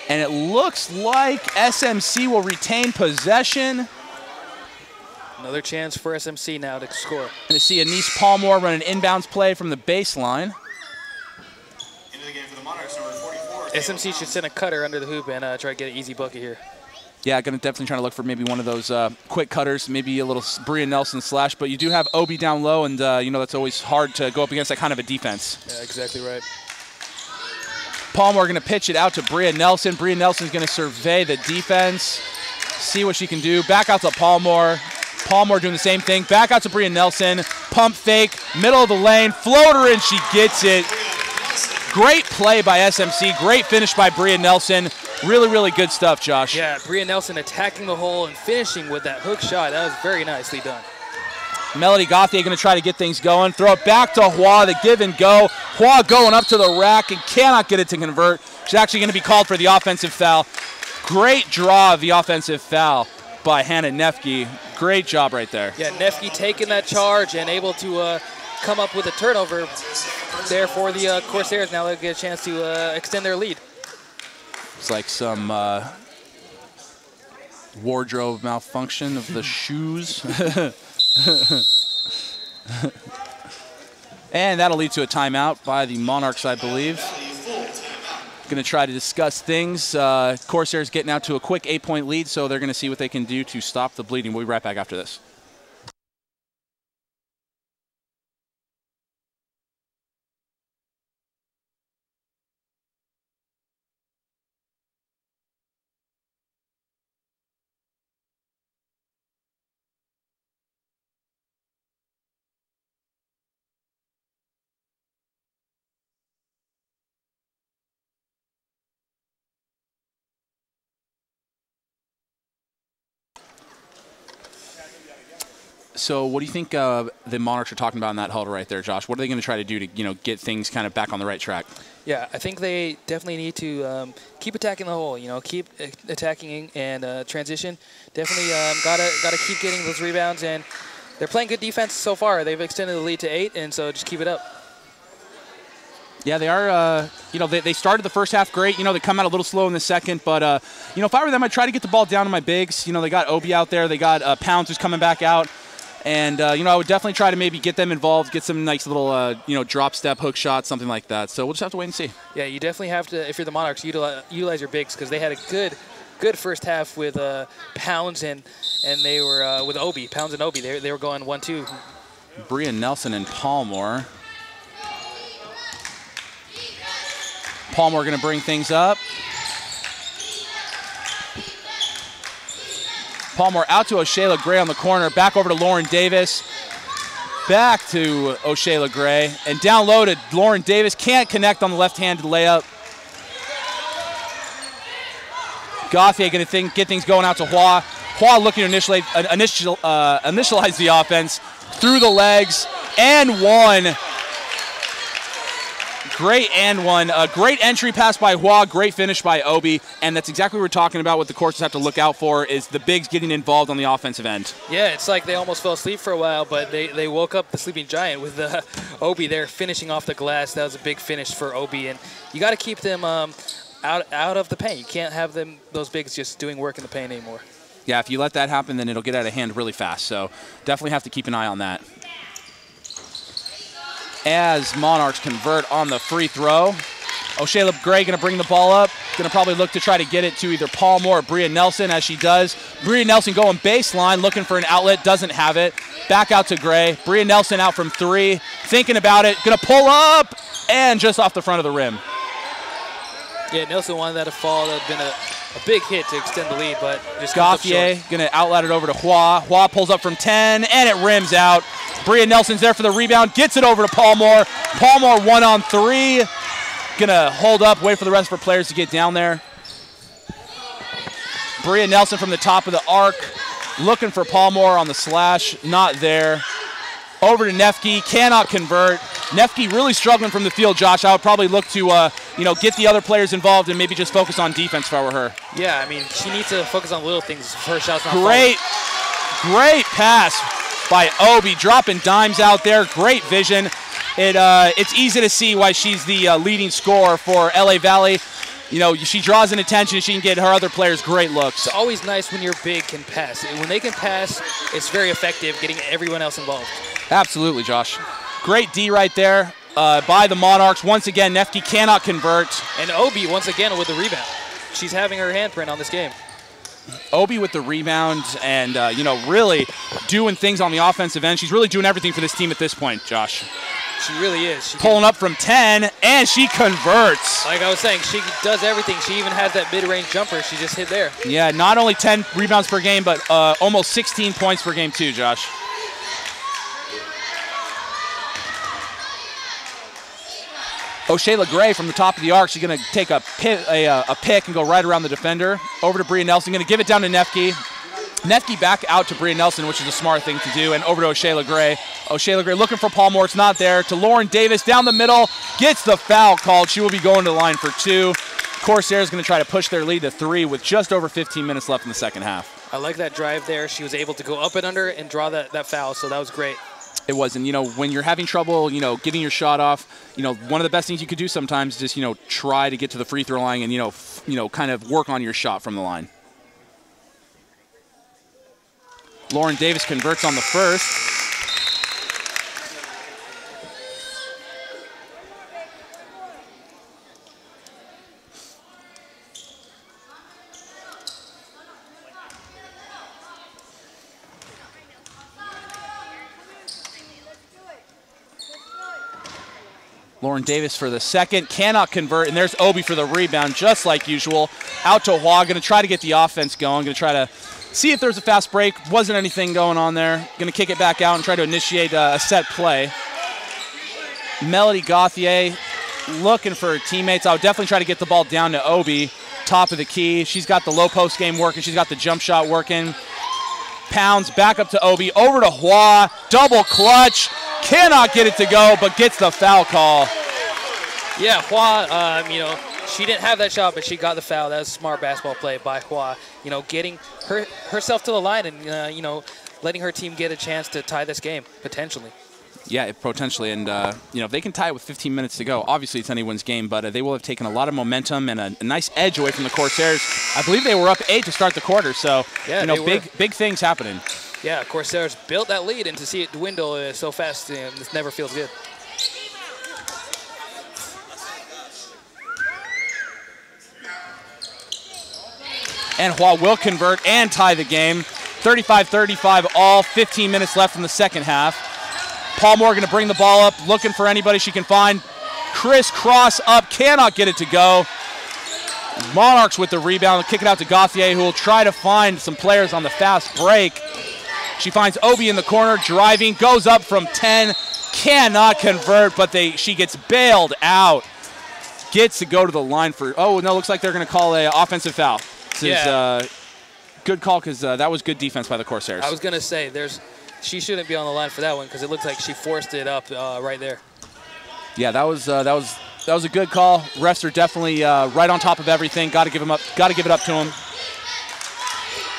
And it looks like SMC will retain possession. Another chance for SMC now to score. Going to see Anise Palmore run an inbounds play from the baseline. Into the game for the Monarchs, number 44. SMC should send a cutter under the hoop and try to get an easy bucket here. Yeah, going to definitely try to look for maybe one of those quick cutters, maybe a little Bria Nelson slash. But you do have Obi down low, and that's always hard to go up against that kind of a defense. Yeah, exactly right. Palmore going to pitch it out to Bria Nelson. Bria Nelson's going to survey the defense. See what she can do. Back out to Palmore. Palmore doing the same thing. Back out to Bria Nelson. Pump fake. Middle of the lane. Floater, and she gets it. Great play by SMC. Great finish by Bria Nelson. Really, really good stuff, Josh. Yeah, Bria Nelson attacking the hole and finishing with that hook shot. That was very nicely done. Melody Gauthier going to try to get things going. Throw it back to Hua, the give and go. Hua going up to the rack and cannot get it to convert. She's actually going to be called for the offensive foul. Great draw of the offensive foul by Hannah Nefke. Great job right there. Yeah, Nefke taking that charge and able to come up with a turnover there for the Corsairs. Now they'll get a chance to extend their lead. It's like some wardrobe malfunction of the shoes. And that'll lead to a timeout by the Monarchs, I believe. Going to try to discuss things. Corsairs getting out to a quick 8-point lead, so they're going to see what they can do to stop the bleeding. We'll be right back after this. So what do you think the Monarchs are talking about in that huddle right there, Josh? What are they going to try to do to get things kind of back on the right track? Yeah, I think they definitely need to keep attacking the hole. Keep attacking and transition. Definitely gotta keep getting those rebounds, and they're playing good defense so far. They've extended the lead to 8, and so just keep it up. Yeah, they are. They started the first half great. They come out a little slow in the second, but if I were them, I'd try to get the ball down to my bigs. They got Obi out there. They got Pounds who's coming back out. And, I would definitely try to maybe get them involved, get some nice little, drop step, hook shots, something like that. So we'll just have to wait and see. Yeah, you definitely have to, if you're the Monarchs, utilize your bigs, because they had a good first half with Pounds and they were with Obi. Pounds and Obi, they were going 1-2. Bria Nelson and Palmore. Palmore going to bring things up. Palmore out to O'Shea Gray on the corner. Back over to Lauren Davis. Back to O'Shea Gray. And down low to Lauren Davis. Can't connect on the left-handed layup. Gauthier going to get things going out to Hua. Hua looking to initialize the offense. Through the legs. And one. Great and one. Great entry pass by Hua. Great finish by Obi. And that's exactly what we're talking about. What the courses have to look out for is the bigs getting involved on the offensive end. Yeah, it's like they almost fell asleep for a while, but they woke up the sleeping giant with Obi there finishing off the glass. That was a big finish for Obi. And you got to keep them out of the paint. You can't have those bigs just doing work in the paint anymore. Yeah, if you let that happen, then it'll get out of hand really fast. So definitely have to keep an eye on that. As Monarchs convert on the free throw. O'Shea Gray going to bring the ball up. Going to probably look to try to get it to either Palmore or Bria Nelson as she does. Bria Nelson going baseline, looking for an outlet, doesn't have it. Back out to Gray. Bria Nelson out from 3, thinking about it. Going to pull up and just off the front of the rim. Yeah, Nelson wanted that to fall. That would have been a big hit to extend the lead, but just Gauthier going to outlet it over to Hua. Hua pulls up from 10, and it rims out. Bria Nelson's there for the rebound, gets it over to Palmore. Palmore 1-on-3. Going to hold up, wait for the rest of her players to get down there. Bria Nelson from the top of the arc, looking for Palmore on the slash, not there. Over to Nefke, cannot convert. Nefke really struggling from the field, Josh. I would probably look to, get the other players involved and maybe just focus on defense if I were her. Yeah, I mean, she needs to focus on little things. Her shot's not great pass by Obi, dropping dimes out there. Great vision. It's easy to see why she's the leading scorer for LA Valley. She draws in attention. She can get her other players great looks. It's always nice when your big can pass. When they can pass, it's very effective getting everyone else involved. Absolutely, Josh. Great D right there by the Monarchs. Once again, Nefke cannot convert. And Obi, once again, with the rebound. She's having her handprint on this game. Obi with the rebound and, you know, really doing things on the offensive end. She's really doing everything for this team at this point, Josh. She really is. She pulling up from 10, and she converts. Like I was saying, she does everything. She even has that mid-range jumper. She just hit there. Yeah, not only 10 rebounds per game, but almost 16 points per game too, Josh. O'Shea LeGray from the top of the arc. She's going to take a pick and go right around the defender. Over to Bria Nelson. Going to give it down to Nefke. Nefke back out to Bria Nelson, which is a smart thing to do, and over to O'Shea LeGray. O'Shea LeGray looking for Paul Moore. It's not there. To Lauren Davis down the middle. Gets the foul called. She will be going to the line for 2. Corsairs going to try to push their lead to 3 with just over 15 minutes left in the second half. I like that drive there. She was able to go up and under and draw that foul, so that was great. It was, and, you know, when you're having trouble, you know, getting your shot off, you know, one of the best things you could do sometimes is just, you know, try to get to the free throw line and, you know, kind of work on your shot from the line. Lauren Davis converts on the first. Lauren Davis for the second, cannot convert, and there's Obi for the rebound, just like usual. Out to Hua, going to try to get the offense going, going to try to see if there's a fast break. Wasn't anything going on there. Going to kick it back out and try to initiate a set play. Melody Gauthier looking for her teammates. I would definitely try to get the ball down to Obi, top of the key. She's got the low post game working. She's got the jump shot working. Pounds back up to Obi, over to Hua, double clutch. Cannot get it to go, but gets the foul call. Yeah, Hua, you know, she didn't have that shot, but she got the foul. That was a smart basketball play by Hua. You know, getting herself to the line and, you know, letting her team get a chance to tie this game, potentially. Yeah, potentially. And, you know, if they can tie it with 15 minutes to go, obviously it's anyone's game, but they will have taken a lot of momentum and a nice edge away from the Corsairs. I believe they were up 8 to start the quarter, so, yeah, you know, big things happening. Yeah, Corsairs built that lead, and to see it dwindle so fast, this never feels good. And Hua will convert and tie the game. 35-35 all, 15 minutes left in the second half. Paul Moore going to bring the ball up, looking for anybody she can find. Crisscross up, cannot get it to go. Monarchs with the rebound, kick it out to Gauthier, who will try to find some players on the fast break. She finds Obi in the corner, driving, goes up from 10, cannot convert, but she gets bailed out. Gets to go to the line for, oh, no, looks like they're going to call an offensive foul. This is good call because that was good defense by the Corsairs. I was going to say, she shouldn't be on the line for that one because it looks like she forced it up right there. Yeah, that was a good call. Refs are definitely right on top of everything. Got to give it up to them.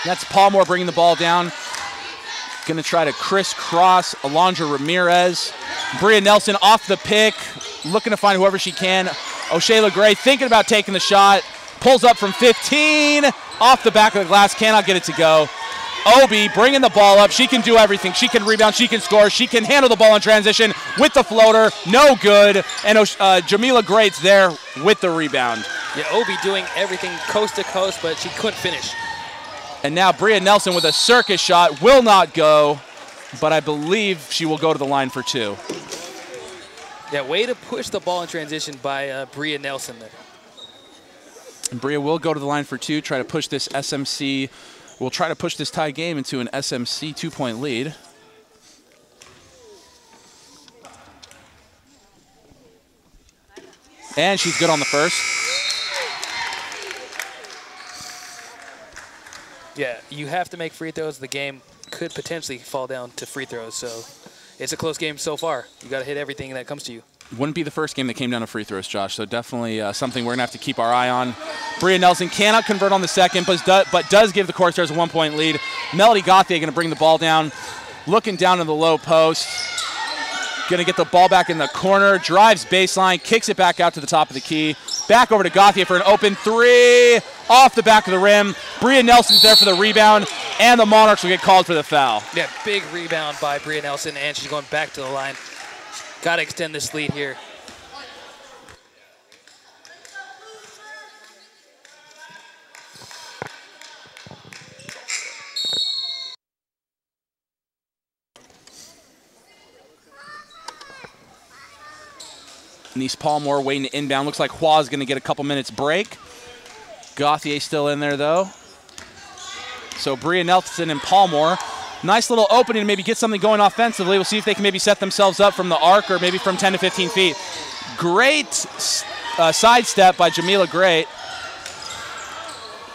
That's Paul Moore bringing the ball down. Going to try to crisscross Alondra Ramirez. Bria Nelson off the pick, looking to find whoever she can. O'Shea LeGray thinking about taking the shot. Pulls up from 15, off the back of the glass, cannot get it to go. Obi bringing the ball up. She can do everything. She can rebound. She can score. She can handle the ball in transition with the floater. No good. And Jamila Great's there with the rebound. Yeah, Obi doing everything coast to coast, but she couldn't finish. And now Bria Nelson with a circus shot. Will not go, but I believe she will go to the line for 2. Yeah, way to push the ball in transition by Bria Nelson there. And Bria will go to the line for 2, try to push this SMC. We'll try to push this tie game into an SMC 2-point lead. And she's good on the first. Yeah, you have to make free throws. The game could potentially fall down to free throws, so it's a close game so far. You got to hit everything that comes to you. Wouldn't be the first game that came down to free throws, Josh, so definitely something we're going to have to keep our eye on. Bria Nelson cannot convert on the second, but does give the Corsairs a 1-point lead. Melody Gauthier going to bring the ball down, looking down in the low post. Going to get the ball back in the corner, drives baseline, kicks it back out to the top of the key. Back over to Gauthier for an open 3, off the back of the rim. Bria Nelson's there for the rebound, and the Monarchs will get called for the foul. Yeah, big rebound by Bria Nelson, and she's going back to the line. Got to extend this lead here. Nice Palmore waiting to inbound. Looks like Hua is going to get a couple minutes break. Gauthier still in there, though. So Bria Nelson and Palmore. Nice little opening to maybe get something going offensively. We'll see if they can maybe set themselves up from the arc or maybe from 10 to 15 feet. Great sidestep by Jamila Great.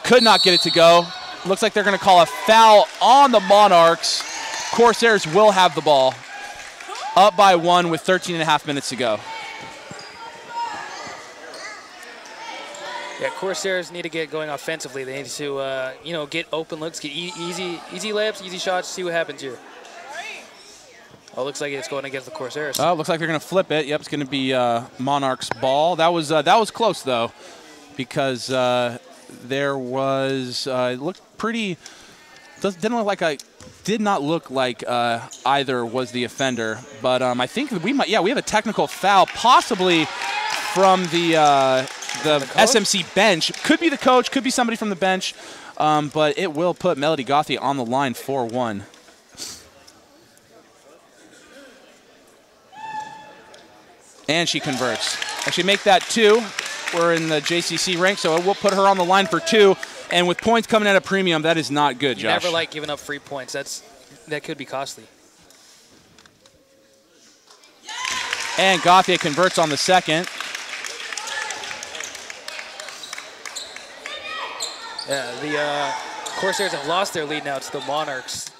Could not get it to go. Looks like they're going to call a foul on the Monarchs. Corsairs will have the ball. Up by 1 with 13 and a half minutes to go. Yeah, Corsairs need to get going offensively. They need to, get open looks, get easy layups, easy shots, see what happens here. Oh, looks like it's going against the Corsairs. Oh, looks like they're going to flip it. Yep, it's going to be Monarchs' ball. That was close, though, because there was it looked pretty. Did not look like either was the offender, but I think we might. Yeah, we have a technical foul, possibly from the SMC bench. Could be the coach, could be somebody from the bench, but it will put Melody Gauthier on the line for 1. And she converts. Actually, make that 2. We're in the JCC rank, so it will put her on the line for 2. And with points coming at a premium, that is not good, Josh. You never like giving up free points. That could be costly. And Gauthier converts on the second. Yeah, the Corsairs have lost their lead now to the Monarchs.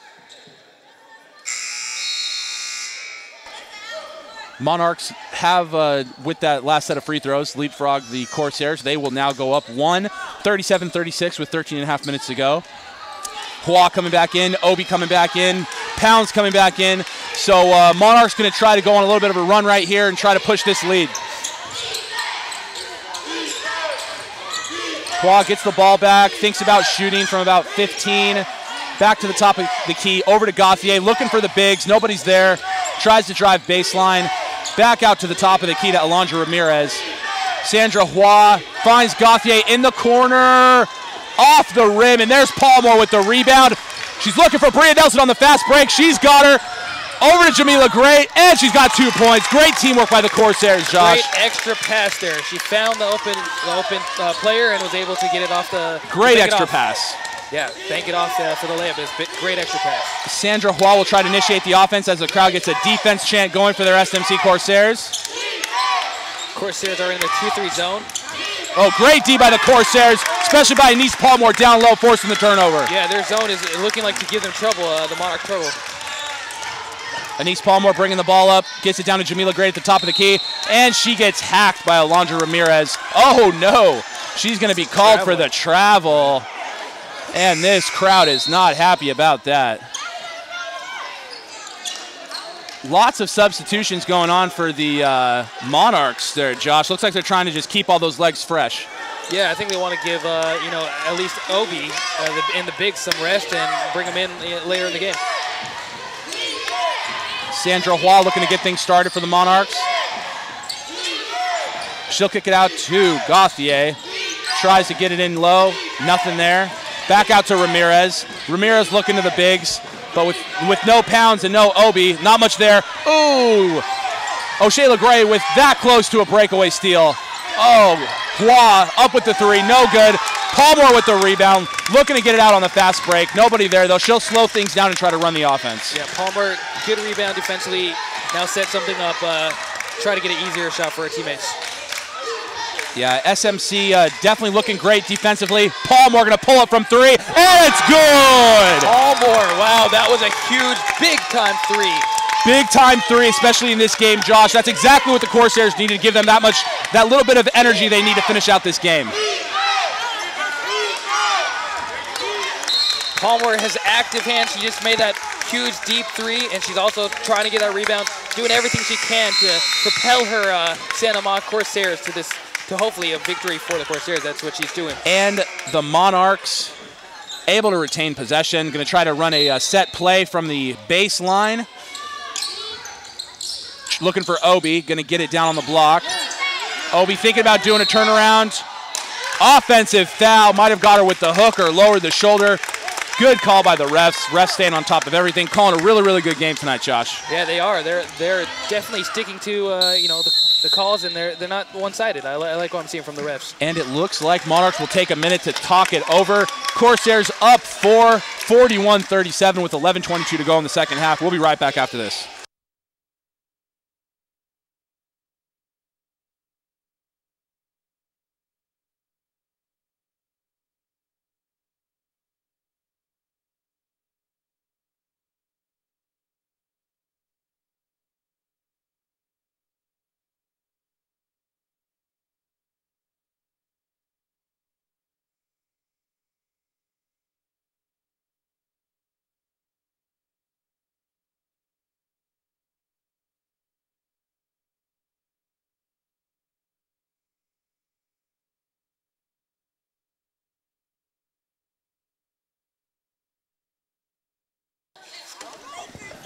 Monarchs have, with that last set of free throws, leapfrog the Corsairs. They will now go up 1, 37-36 with 13 and a half minutes to go. Hua coming back in, Obi coming back in, Pounds coming back in. So Monarchs going to try to go on a little bit of a run right here and try to push this lead. Hua gets the ball back, thinks about shooting from about 15. Back to the top of the key, over to Gauthier, looking for the bigs. Nobody's there. Tries to drive baseline. Back out to the top of the key to Alondra Ramirez. Sandra Hua finds Gauthier in the corner. Off the rim, and there's Palmore with the rebound. She's looking for Bria Nelson on the fast break. She's got her. Over to Jamila Great, and she's got 2 points. Great teamwork by the Corsairs, Josh. Great extra pass there. She found the open player and was able to get it off the... Great extra pass. Yeah, bank it off for the layup. It's a great extra pass. Sandra Hua will try to initiate the offense as the crowd gets a defense chant going for their SMC Corsairs. Corsairs are in the 2-3 zone. Oh, great D by the Corsairs, especially by Anise Palmore down low, forcing the turnover. Yeah, their zone is looking like to give them trouble, the Monarch trouble. Anise Palmore bringing the ball up, gets it down to Jamila Great at the top of the key, and she gets hacked by Alondra Ramirez. Oh, no. She's going to be called for the travel. And this crowd is not happy about that. Lots of substitutions going on for the Monarchs there, Josh. Looks like they're trying to just keep all those legs fresh. Yeah, I think they want to give, at least Obi and the bigs some rest and bring them in later in the game. Sandra Hua looking to get things started for the Monarchs. She'll kick it out to Gauthier. Tries to get it in low. Nothing there. Back out to Ramirez. Ramirez looking to the bigs, but with no Pounds and no Obi, not much there. Ooh! O'Shea LeGray with that close to a breakaway steal. Oh, Hua up with the 3, no good. Palmore with the rebound, looking to get it out on the fast break. Nobody there, though. She'll slow things down and try to run the offense. Yeah, Palmer, good rebound defensively. Now set something up, try to get an easier shot for her teammates. Yeah, SMC definitely looking great defensively. Palmore going to pull it from 3, and it's good! Palmore, wow, that was a huge, big-time 3. Big-time 3, especially in this game, Josh. That's exactly what the Corsairs needed to give them that little bit of energy they need to finish out this game. Palmer has active hands. She just made that huge deep 3, and she's also trying to get that rebound, doing everything she can to propel her Santa Monica Corsairs to hopefully a victory for the Corsairs. That's what she's doing. And the Monarchs able to retain possession. Going to try to run a set play from the baseline. Looking for Obi. Going to get it down on the block. Obi thinking about doing a turnaround. Offensive foul. Might have got her with the hook or lowered the shoulder. Good call by the refs. Refs staying on top of everything. Calling a really, really good game tonight, Josh. Yeah, they are. They're definitely sticking to the calls, and they're not one-sided. I like what I'm seeing from the refs. And it looks like Monarchs will take a minute to talk it over. Corsairs up 4, 41-37 with 11:22 to go in the second half. We'll be right back after this.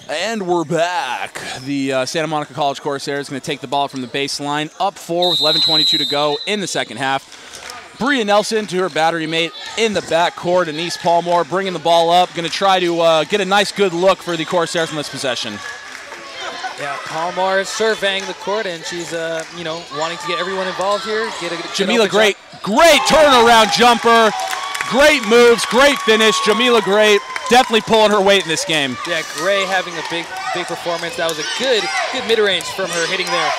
And we're back. The Santa Monica College Corsairs is going to take the ball from the baseline, up 4 with 11:22 to go in the second half. Bria Nelson to her battery mate in the backcourt. Anise Palmore bringing the ball up, going to try to get a nice, good look for the Corsairs from this possession. Yeah, Palmore is surveying the court, and she's, wanting to get everyone involved here. Jamila Gray, great turnaround jumper. Great moves, great finish. Jamila Gray definitely pulling her weight in this game. Yeah, Gray having a big performance. That was a good mid-range from her hitting there.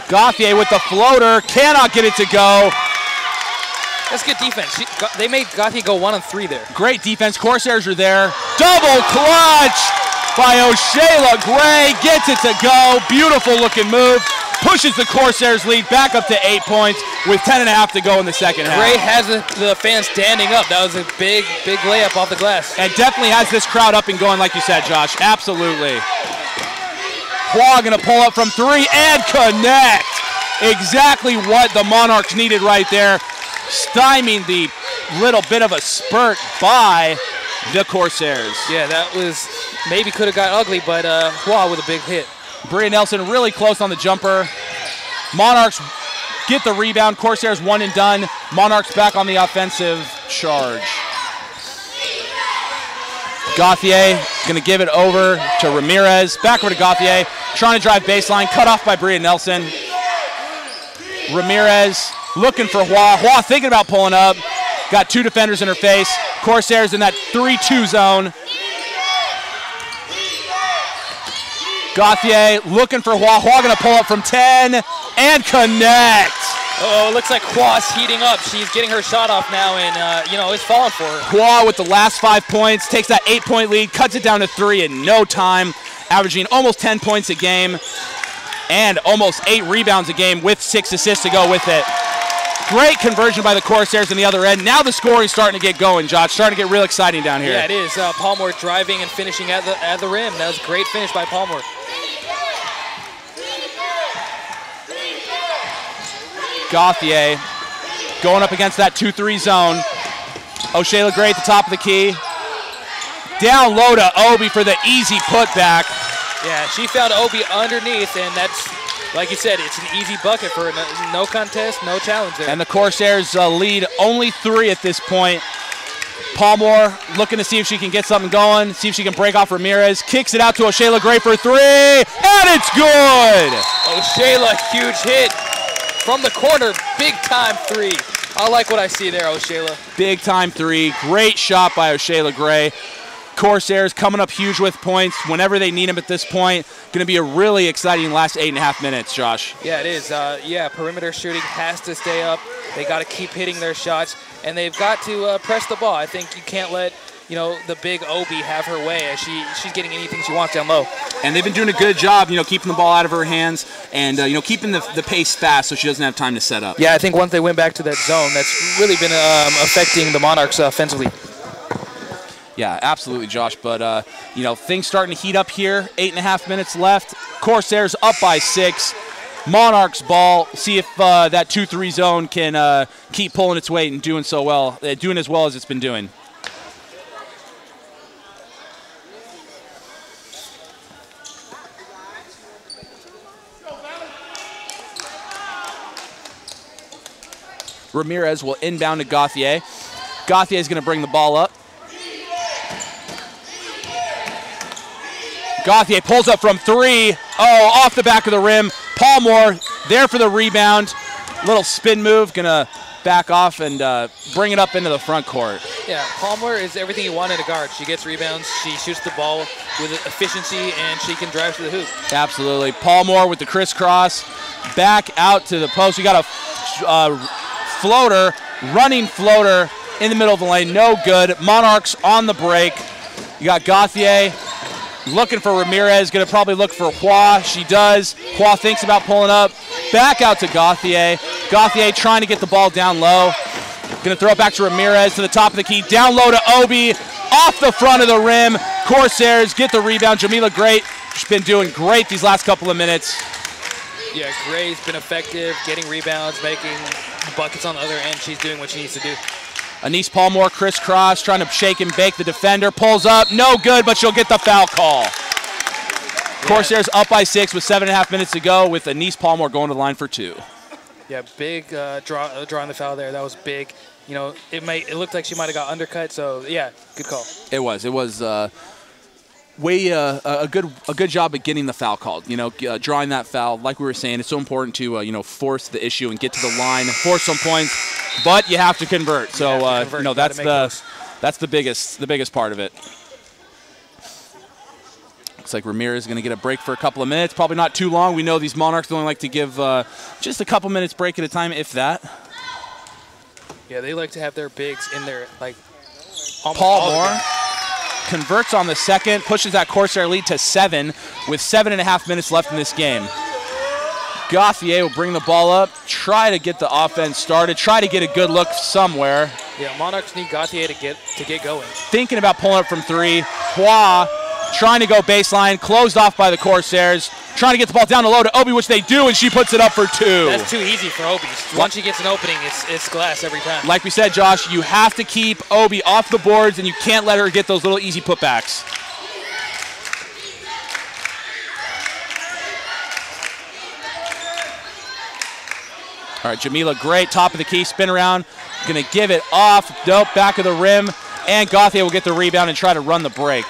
Gauthier with the floater, cannot get it to go. That's good defense. They made Gauthier go 1 on 3 there. Great defense. Corsairs are there. Double clutch by O'Shayla Gray. Gets it to go. Beautiful looking move. Pushes the Corsairs lead back up to 8 points with 10.5 to go in the second half. Gray has the fans standing up. That was a big layup off the glass. And definitely has this crowd up and going, like you said, Josh. Absolutely. Hua going to pull up from 3 and connect. Exactly what the Monarchs needed right there. Stymieing the little bit of a spurt by the Corsairs. Yeah, that was maybe could have got ugly, but Hua with a big hit. Bria Nelson really close on the jumper. Monarchs get the rebound. Corsairs 1 and done. Monarchs back on the offensive charge. Gauthier going to give it over to Ramirez. Back over to Gauthier. Trying to drive baseline. Cut off by Bria Nelson. Ramirez looking for Hua. Hua thinking about pulling up. Got 2 defenders in her face. Corsairs in that 3-2 zone. Gauthier looking for Hua. Hua going to pull up from 10 and connect. Oh, it looks like Hua's heating up. She's getting her shot off now, and, it's falling for her. Hua with the last 5 points, takes that 8-point lead, cuts it down to 3 in no time, averaging almost 10 points a game and almost 8 rebounds a game with 6 assists to go with it. Great conversion by the Corsairs on the other end. Now the scoring's starting to get going, Josh. Starting to get real exciting down here. Yeah, it is. Palmore driving and finishing at the rim. That was a great finish by Palmore. Gauthier going up against that 2-3 zone. O'Shayla Gray at the top of the key. Down low to Obi for the easy putback. Yeah, she found Obi underneath, and that's, like you said, it's an easy bucket for her. No contest, no challenge there. And the Corsairs lead only 3 at this point. Palmore looking to see if she can get something going, see if she can break off Ramirez. Kicks it out to O'Shayla Gray for 3, and it's good! O'Shayla, huge hit from the corner, big-time 3. I like what I see there, O'Shayla. Big-time 3, great shot by O'Shayla Gray. Corsairs coming up huge with points whenever they need them at this point. Going to be a really exciting last 8.5 minutes, Josh. Yeah, it is. Perimeter shooting has to stay up. They got to keep hitting their shots, and they've got to press the ball. I think you can't let the big Obi have her way as she's getting anything she wants down low. And they've been doing a good job, keeping the ball out of her hands and, keeping the pace fast so she doesn't have time to set up. Yeah, I think once they went back to that zone, that's really been affecting the Monarchs offensively. Yeah, absolutely, Josh. But, things starting to heat up here. 8.5 minutes left. Corsairs up by 6. Monarchs ball. See if that 2-3 zone can keep pulling its weight and doing so well, doing as well as it's been doing. Ramirez will inbound to Gauthier. Gauthier is going to bring the ball up. Gauthier pulls up from 3. Oh, off the back of the rim. Paulmore there for the rebound. Little spin move, gonna back off and bring it up into the front court. Yeah, Palmer is everything you want in a guard. She gets rebounds, she shoots the ball with efficiency, and she can drive to the hoop. Absolutely. Paulmore with the crisscross. Back out to the post. You got a floater, running floater in the middle of the lane. No good. Monarchs on the break. You got Gauthier looking for Ramirez. Going to probably look for Hua. She does. Hua thinks about pulling up. Back out to Gauthier. Gauthier trying to get the ball down low. Going to throw it back to Ramirez to the top of the key. Down low to Obi. Off the front of the rim. Corsairs get the rebound. Jamila Gray. She's been doing great these last couple of minutes. Yeah, Gray's been effective, getting rebounds, making buckets on the other end. She's doing what she needs to do. Anise Paulmore crisscross, trying to shake and bake the defender. Pulls up, no good, but she'll get the foul call. Yeah. Corsairs up by 6 with 7.5 minutes to go, with Anise Paulmore going to the line for 2. Yeah, big drawing the foul there. That was big. You know, it looked like she might have got undercut. So yeah, good call. It was a good job at getting the foul called. You know, drawing that foul. Like we were saying, it's so important to force the issue and get to the line, force some points, but you have to convert. So that's the biggest part of it. Looks like Ramirez is going to get a break for a couple of minutes. Probably not too long. We know these Monarchs only like to give just a couple minutes break at a time, if that. Yeah, they like to have their bigs in there, like Paulmore converts on the second, pushes that Corsair lead to 7 with 7.5 minutes left in this game. Gauthier will bring the ball up, try to get the offense started, try to get a good look somewhere. Yeah, Monarchs need Gauthier to get going. Thinking about pulling up from 3. Hua trying to go baseline, closed off by the Corsairs, trying to get the ball down the low to Obi, which they do, and she puts it up for 2. That's too easy for Obi. Once she gets an opening, it's glass every time. Like we said, Josh, you have to keep Obi off the boards, and you can't let her get those little easy putbacks. All right, Jamila, great, top of the key, spin around, gonna give it off, dope, back of the rim, and Gauthier will get the rebound and try to run the break.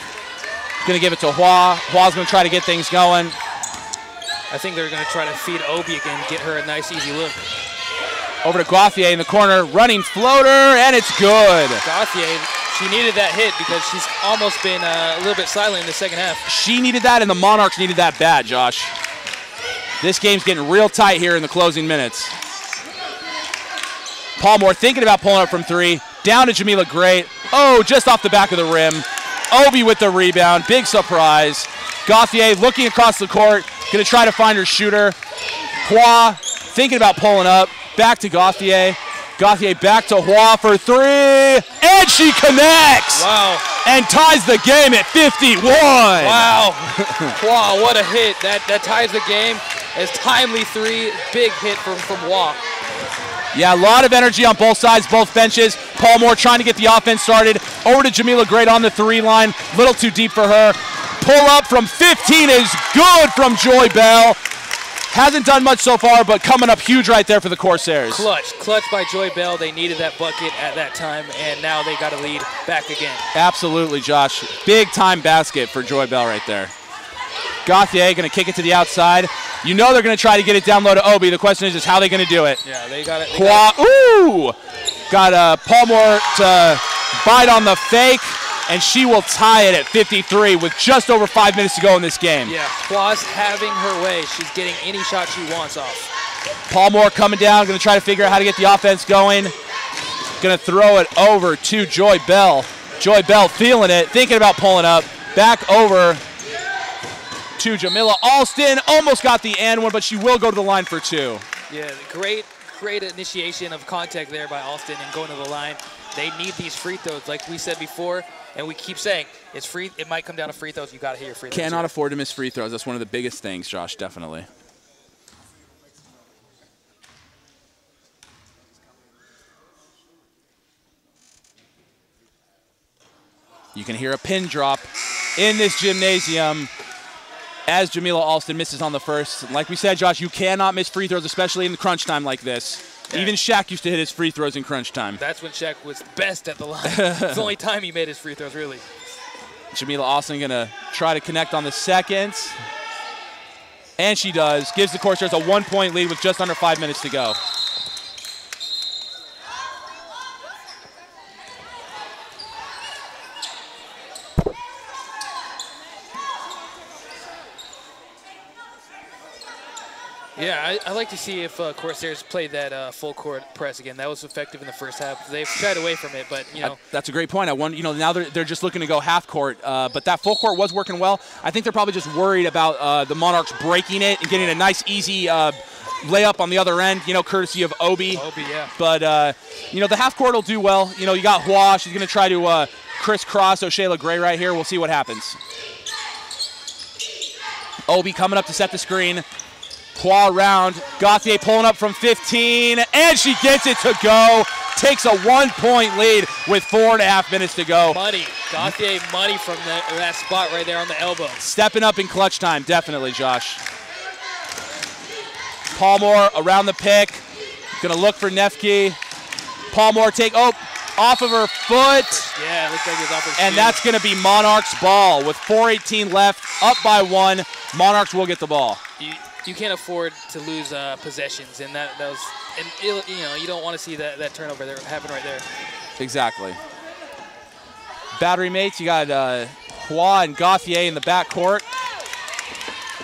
Going to give it to Hua. Hua's going to try to get things going. I think they're going to try to feed Obi again, get her a nice, easy look. Over to Gauthier in the corner, running floater, and it's good. Gauthier, she needed that hit because she's almost been a little bit silent in the second half. She needed that, and the Monarchs needed that bad, Josh. This game's getting real tight here in the closing minutes. Paulmore thinking about pulling up from 3. Down to Jamila Gray. Oh, just off the back of the rim. Obi with the rebound, big surprise. Gauthier looking across the court, gonna try to find her shooter. Hua thinking about pulling up, back to Gauthier. Gauthier back to Hua for 3, and she connects! Wow. And ties the game at 51. Wow. Wow, what a hit. That ties the game. It's timely 3, big hit from Hua. Yeah, a lot of energy on both sides, both benches. Paulmore trying to get the offense started. Over to Jamila Gray on the 3 line. Little too deep for her. Pull up from 15 is good from Joy Bell. Hasn't done much so far, but coming up huge right there for the Corsairs. Clutch by Joy Bell. They needed that bucket at that time, and now they got a lead back again. Absolutely, Josh. Big time basket for Joy Bell right there. Gauthier going to kick it to the outside. You know they're going to try to get it down low to Obi. The question is just how they're going to do it. Yeah, they got it. Ooh! Got Paulmore to bite on the fake, and she will tie it at 53 with just over 5 minutes to go in this game. Yeah, Hua's having her way. She's getting any shot she wants off. Paulmore coming down, going to try to figure out how to get the offense going. Going to throw it over to Joy Bell. Joy Bell feeling it, thinking about pulling up. Back over to Jamila Alston. Almost got the and one, but she will go to the line for 2. Yeah, great initiation of contact there by Alston and going to the line. They need these free throws, like we said before, and we keep saying it's free. It might come down to free throws. You got to hit your free throws. Cannot afford to miss free throws. That's one of the biggest things, Josh. Definitely. You can hear a pin drop in this gymnasium as Jamila Alston misses on the first. Like we said, Josh, you cannot miss free throws, especially in the crunch time like this. Yeah. Even Shaq used to hit his free throws in crunch time. That's when Shaq was best at the line. It's the only time he made his free throws, really. Jamila Austin going to try to connect on the second. And she does. Gives the Corsairs a 1-point lead with just under 5 minutes to go. Yeah, I like to see if Corsairs played that full court press again. That was effective in the first half. They've shied away from it, but you know. That's a great point. Now they're just looking to go half court, but that full court was working well. I think they're probably just worried about the Monarchs breaking it and getting a nice, easy layup on the other end. Courtesy of Obi. Obi, yeah. But the half court will do well. You got Hua. She's going to try to crisscross O'Shayla Gray right here. We'll see what happens. Obi coming up to set the screen. Hua around, Gauthier pulling up from 15, and she gets it to go. Takes a 1-point lead with 4.5 minutes to go. Money, Gauthier money from that spot right there on the elbow. Stepping up in clutch time, definitely, Josh. Paulmore around the pick, gonna look for Nefke. Paulmore off of her foot. Yeah, it looks like it's off her and shoe. that's gonna be Monarchs ball with 4:18 left, up by 1. Monarchs will get the ball. You can't afford to lose possessions, and that was, and you don't want to see that turnover there happen right there. Exactly. Battery mates, you got Hua and Gauthier in the backcourt.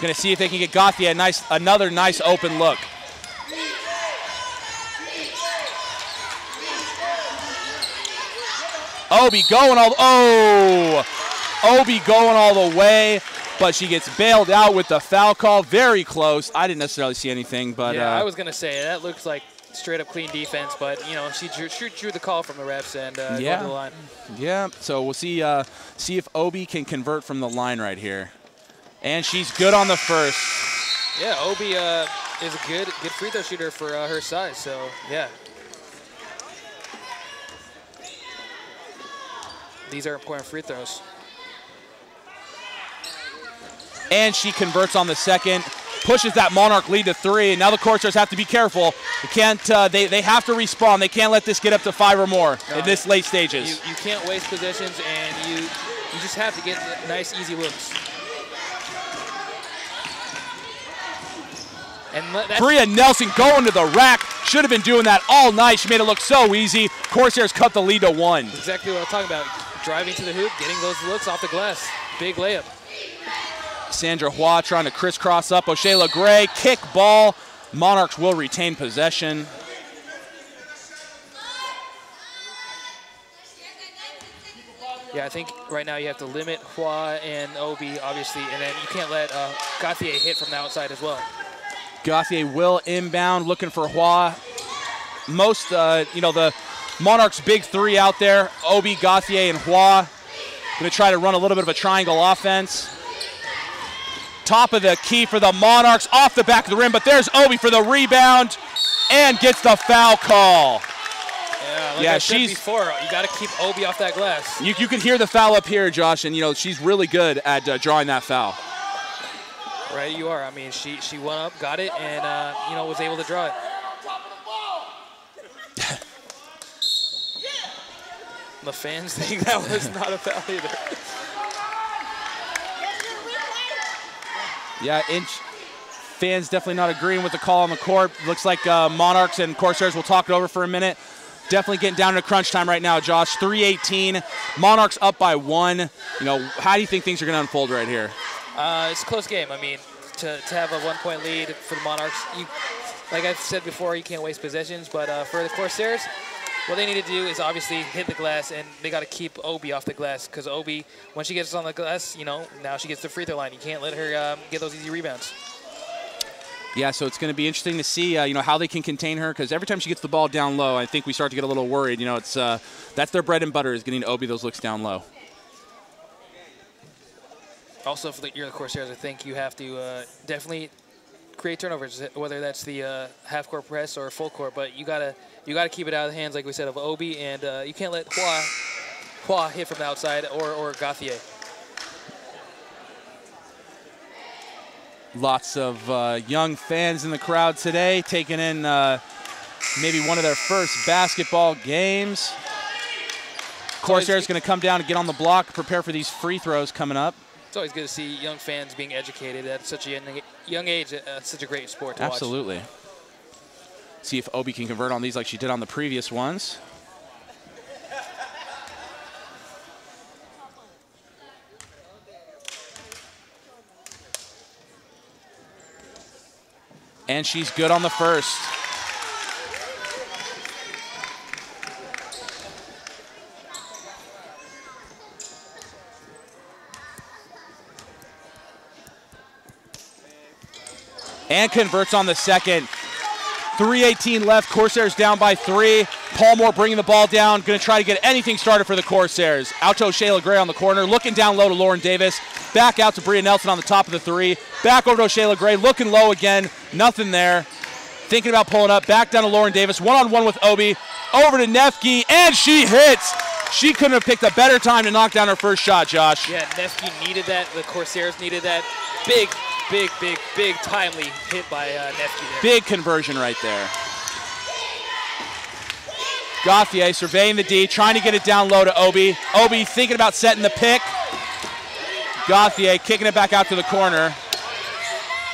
Going to see if they can get Gauthier another nice open look. Obi going all the way. But she gets bailed out with the foul call. Very close. I didn't necessarily see anything, but yeah, I was gonna say that looks like straight up clean defense. But she drew the call from the refs and went to the line. Yeah. So we'll see if Obi can convert from the line right here, and she's good on the first. Yeah, Obi is a good free throw shooter for her size. So yeah, these are important free throws. And she converts on the second, pushes that Monarch lead to 3, and now the Corsairs have to be careful. They can't. They have to respawn. They can't let this get up to 5 or more in this late stages. You can't waste possessions, and you just have to get nice, easy looks. And Priya Nelson going to the rack. Should have been doing that all night. She made it look so easy. Corsairs cut the lead to 1. Exactly what I'm talking about. Driving to the hoop, getting those looks off the glass. Big layup. Sandra Hua trying to crisscross up. O'Shayla Gray, kick ball. Monarchs will retain possession. Yeah, I think right now you have to limit Hua and Obi, obviously, and then you can't let Gauthier hit from the outside as well. Gauthier will inbound, looking for Hua. Most, the Monarchs' big 3 out there, Obi, Gauthier, and Hua. Going to try to run a little bit of a triangle offense. Top of the key for the Monarchs, off the back of the rim, but there's Obi for the rebound and gets the foul call. Yeah, I said before, you got to keep Obi off that glass. You can hear the foul up here, Josh, and she's really good at drawing that foul. Right, you are. I mean, she went up, got it, and was able to draw it. The fans think that was not a foul either. Yeah, fans definitely not agreeing with the call on the court. Looks like Monarchs and Corsairs will talk it over for a minute. Definitely getting down to crunch time right now, Josh. 3:18. Monarchs up by 1. How do you think things are going to unfold right here? It's a close game. I mean, to have a 1-point lead for the Monarchs, like I've said before, you can't waste possessions. But for the Corsairs, what they need to do is obviously hit the glass, and they got to keep Obi off the glass, because Obi, when she gets on the glass, now she gets the free throw line. You can't let her get those easy rebounds. Yeah, so it's going to be interesting to see, how they can contain her, because every time she gets the ball down low, I think we start to get a little worried. It's that's their bread and butter, is getting Obi those looks down low. Also, if you're the Corsairs, I think you have to definitely create turnovers, whether that's the half-court press or full court. But you gotta keep it out of the hands, like we said, of Obi, and you can't let Hua hit from the outside or Gauthier. Lots of young fans in the crowd today, taking in maybe one of their first basketball games. Corsair's going to come down and get on the block, prepare for these free throws coming up. It's always good to see young fans being educated at such a young age. Such a great sport to watch. Absolutely. See if Obi can convert on these like she did on the previous ones. And she's good on the first. And converts on the second. 3:18 left. Corsairs down by 3. Paulmore bringing the ball down. Going to try to get anything started for the Corsairs. Out to O'Shea Gray on the corner. Looking down low to Lauren Davis. Back out to Bria Nelson on the top of the 3. Back over to O'Shea Gray. Looking low again. Nothing there. Thinking about pulling up. Back down to Lauren Davis. One-on-one with Obi. Over to Nefke. And she hits. She couldn't have picked a better time to knock down her first shot, Josh. Yeah, Nefke needed that. The Corsairs needed that. Big timely hit by Nefke there. Big conversion right there. Gauthier surveying the D, trying to get it down low to Obi. Obi thinking about setting the pick. Gauthier kicking it back out to the corner.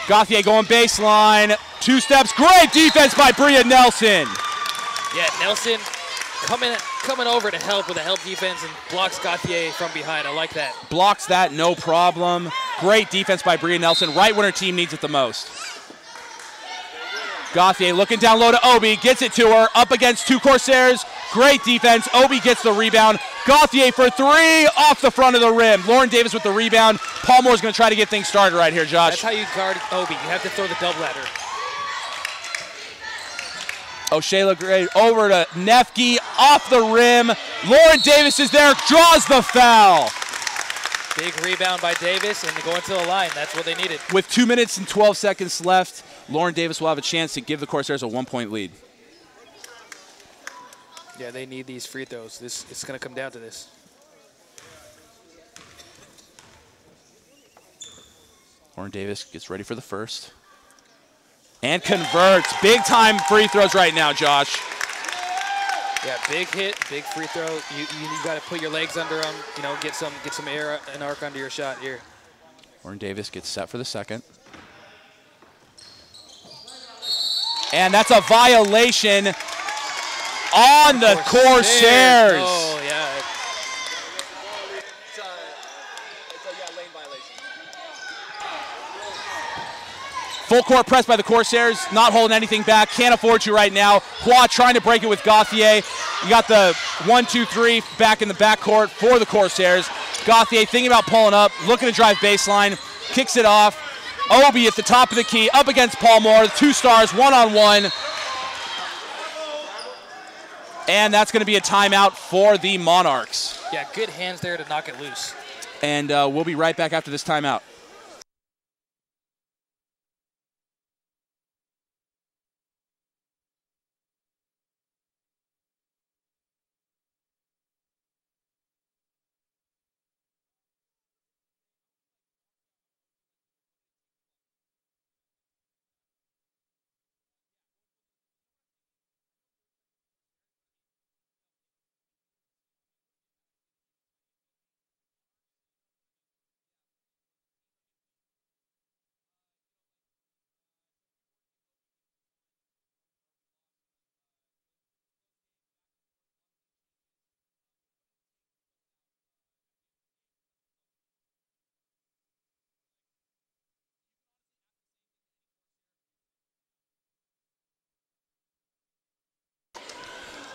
Gauthier going baseline. 2 steps. Great defense by Bria Nelson. Yeah, Nelson coming over to help with a help defense and blocks Gauthier from behind. I like that. Blocks that, no problem. Great defense by Bria Nelson, right when her team needs it the most. Gauthier looking down low to Obi, gets it to her, up against 2 Corsairs. Great defense. Obi gets the rebound. Gauthier for 3, off the front of the rim. Lauren Davis with the rebound. Paulmore's going to try to get things started right here, Josh. That's how you guard Obi. You have to throw the double at her. O'Shea Gray over to Nefke, off the rim. Lauren Davis is there, draws the foul. Big rebound by Davis and going to the line. That's what they needed. With 2 minutes and 12 seconds left, Lauren Davis will have a chance to give the Corsairs a 1-point lead. Yeah, they need these free throws. It's going to come down to this. Lauren Davis gets ready for the first. And converts. Big time free throws right now, Josh. Yeah, big hit, big free throw. You got to put your legs under them. You know, get some air and arc under your shot here. Lauren Davis gets set for the second. And that's a violation on the Corsairs. Oh, yeah. Lane violation. Full court press by the Corsairs, not holding anything back, can't afford to right now. Hua trying to break it with Gauthier. You got the 1-2-3 back in the backcourt for the Corsairs. Gauthier thinking about pulling up, looking to drive baseline, kicks it off. Obi at the top of the key, up against Paulmore, 2 stars, one-on-one. And that's going to be a timeout for the Monarchs. Yeah, good hands there to knock it loose. And we'll be right back after this timeout.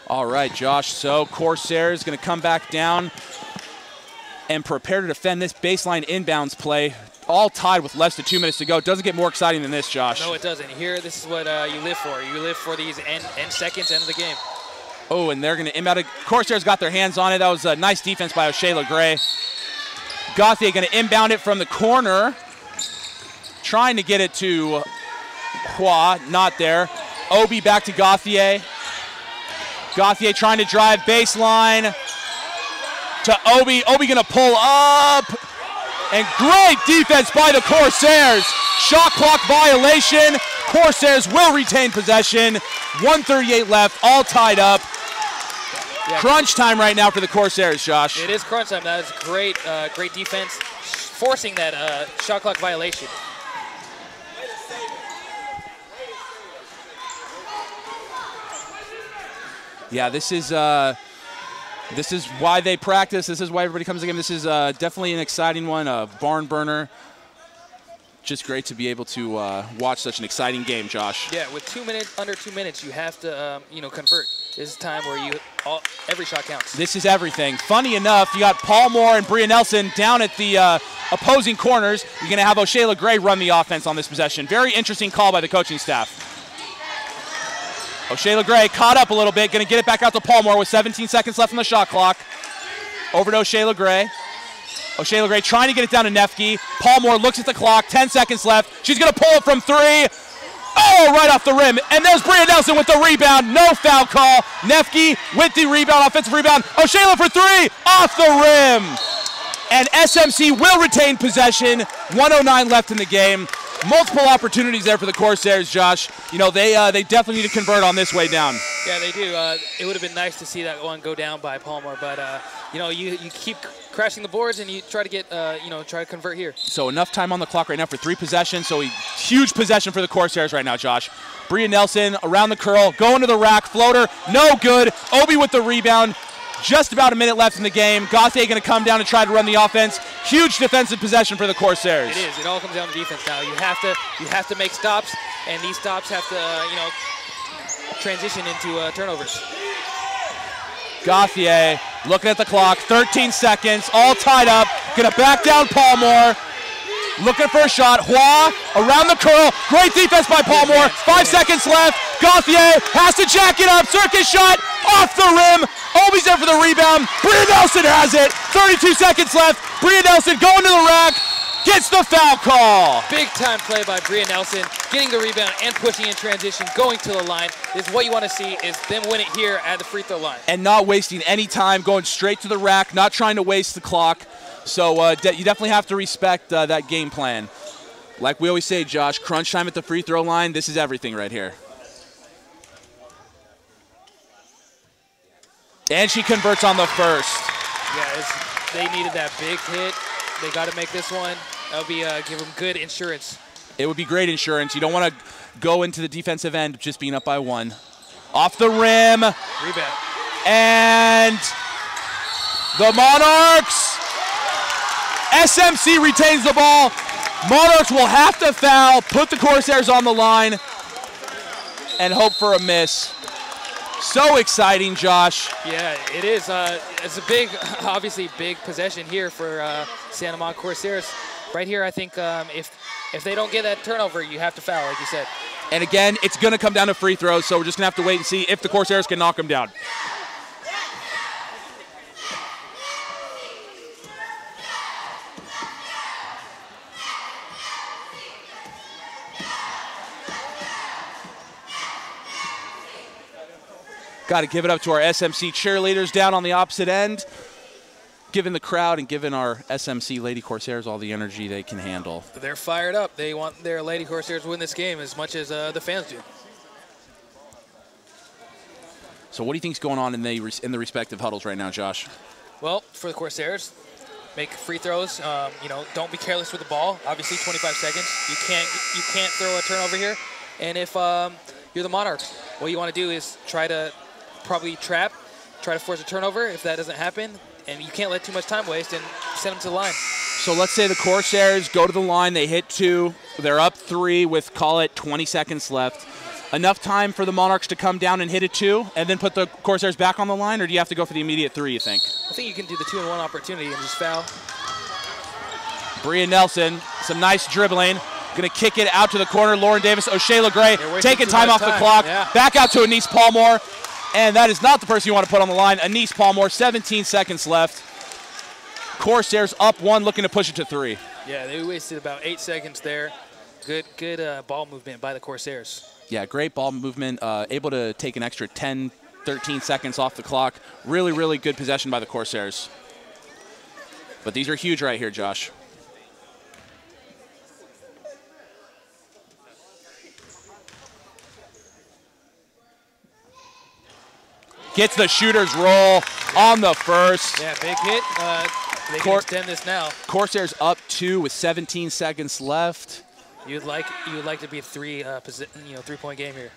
All right, Josh, so Corsairs going to come back down and prepare to defend this baseline inbounds play, all tied with less than 2 minutes to go. Doesn't get more exciting than this, Josh. No, it doesn't. Here, this is what you live for. You live for these end seconds, end of the game. Oh, and they're going to inbound it. Corsairs got their hands on it. That was a nice defense by O'Shea Gray. Gauthier going to inbound it from the corner, trying to get it to Hua, not there. Obi back to Gauthier. Gauthier trying to drive baseline to Obi. Obi going to pull up. And great defense by the Corsairs. Shot clock violation. Corsairs will retain possession. 1:38 left, all tied up. Yeah. Crunch time right now for the Corsairs, Josh. It is crunch time. That is great, great defense, forcing that shot clock violation. Yeah, this is why they practice. This is why everybody comes to the game. This is definitely an exciting one, a barn burner. Just great to be able to watch such an exciting game, Josh. Yeah, with under 2 minutes, you have to, convert. This is time where every shot counts. This is everything. Funny enough, you got Paul Moore and Bria Nelson down at the opposing corners. You're going to have O'Shea LeGray run the offense on this possession. Very interesting call by the coaching staff. O'Shea LeGray caught up a little bit, going to get it back out to Paul Moore with 17 seconds left on the shot clock. Over to O'Shea LeGray. O'Shea LeGray trying to get it down to Nefke. Paul Moore looks at the clock, 10 seconds left. She's going to pull it from 3. Oh, right off the rim. And there's Bria Nelson with the rebound. No foul call. Nefke with the rebound, offensive rebound. O'Shea for 3, off the rim. And SMC will retain possession. 1:09 left in the game. Multiple opportunities there for the Corsairs, Josh. You know, they definitely need to convert on this way down. Yeah, they do. It would have been nice to see that one go down by Palmer, but you keep crashing the boards and you try to get try to convert here. So enough time on the clock right now for 3 possessions. So huge possession for the Corsairs right now, Josh. Bria Nelson around the curl, going to the rack, floater, no good. Obi with the rebound. Just about a minute left in the game. Gauthier going to come down and try to run the offense. Huge defensive possession for the Corsairs. It is. It all comes down to defense now. You have to make stops, and these stops have to transition into turnovers. Gauthier looking at the clock. 13 seconds. All tied up. Going to back down Paul Moore. Looking for a shot. Hua around the curl. Great defense by Paul Moore. 5 seconds left. Gauthier has to jack it up. Circus shot off the rim. Obi's there for the rebound. Bria Nelson has it. 32 seconds left. Bria Nelson going to the rack. Gets the foul call. Big time play by Bria Nelson. Getting the rebound and pushing in transition. Going to the line is what you want to see, is them win it here at the free throw line. And not wasting any time. Going straight to the rack. Not trying to waste the clock. So you definitely have to respect that game plan. Like we always say, Josh, crunch time at the free throw line. This is everything right here. And she converts on the first. Yeah, they needed that big hit. They got to make this one. That would be give them good insurance. It would be great insurance. You don't want to go into the defensive end just being up by 1. Off the rim. Rebound. And the Monarchs. SMC retains the ball. Monarchs will have to foul, put the Corsairs on the line, and hope for a miss. So exciting, Josh. Yeah, it is. It's a big, obviously big possession here for Santa Monica Corsairs. Right here, I think if they don't get that turnover, you have to foul, like you said. And again, it's going to come down to free throws, so we're just going to have to wait and see if the Corsairs can knock them down. Got to give it up to our SMC cheerleaders down on the opposite end, giving the crowd and giving our SMC Lady Corsairs all the energy they can handle. They're fired up. They want their Lady Corsairs to win this game as much as the fans do. So what do you think's going on in the respective huddles right now, Josh? Well, for the Corsairs, make free throws. Don't be careless with the ball. Obviously, 25 seconds. You can't throw a turnover here. And if you're the Monarchs, what you want to do is try to probably try to force a turnover. If that doesn't happen, and you can't let too much time waste, and send them to the line. So let's say the Corsairs go to the line, they hit 2, they're up 3 with, call it, 20 seconds left. Enough time for the Monarchs to come down and hit a 2 and then put the Corsairs back on the line, or do you have to go for the immediate 3, you think? I think you can do the 2-and-1 opportunity and just foul. Bria Nelson, some nice dribbling. Going to kick it out to the corner. Lauren Davis, O'Shea LeGray taking time off the clock. Yeah. Back out to Anise Palmore. And that is not the person you want to put on the line. Anise Palmore, 17 seconds left. Corsairs up 1, looking to push it to 3. Yeah, they wasted about 8 seconds there. Good ball movement by the Corsairs. Yeah, great ball movement. Able to take an extra 10, 13 seconds off the clock. Really, really good possession by the Corsairs. But these are huge right here, Josh. Gets the shooter's roll on the first. Yeah, big hit. They can extend this now. Corsairs up 2 with 17 seconds left. You'd like to be a three-point game here.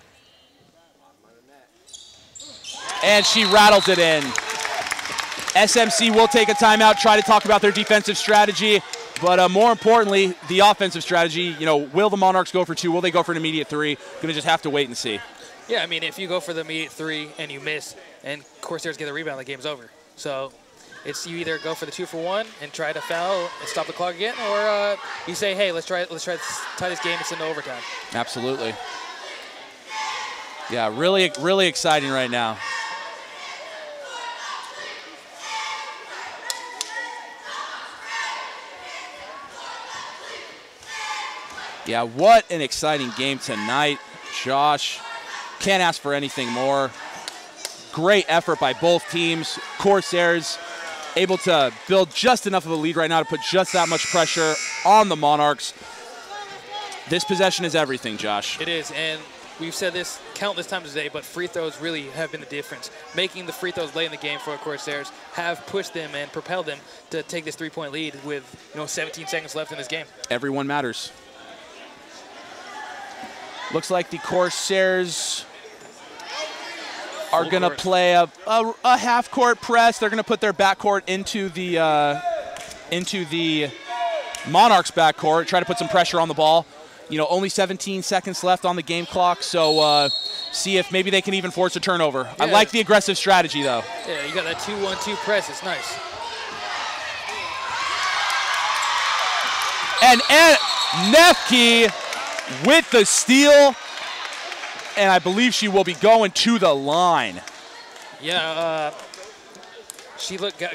And she rattles it in. SMC will take a timeout, try to talk about their defensive strategy, but more importantly, the offensive strategy. Will the Monarchs go for 2? Will they go for an immediate 3? Gonna just have to wait and see. Yeah, I mean, if you go for the immediate 3 and you miss, and Corsairs get the rebound, the game's over. So it's you either go for the 2-for-1 and try to foul and stop the clock again, or you say, hey, let's try to tie this game. It's into overtime. Absolutely. Yeah, really, really exciting right now. Yeah, what an exciting game tonight, Josh. Can't ask for anything more. Great effort by both teams. Corsairs able to build just enough of a lead right now to put just that much pressure on the Monarchs. This possession is everything, Josh. It is, and we've said this countless times today, but free throws really have been the difference. Making the free throws late in the game for Corsairs have pushed them and propelled them to take this 3-point lead with 17 seconds left in this game. Everyone matters. Looks like the Corsairs are going to play a half-court press. They're going to put their backcourt into the Monarchs' backcourt, try to put some pressure on the ball. Only 17 seconds left on the game clock, so see if maybe they can even force a turnover. Yeah. I like the aggressive strategy, though. Yeah, you got that 2-1-2 press. It's nice. And Nefke with the steal, and I believe she will be going to the line. Yeah,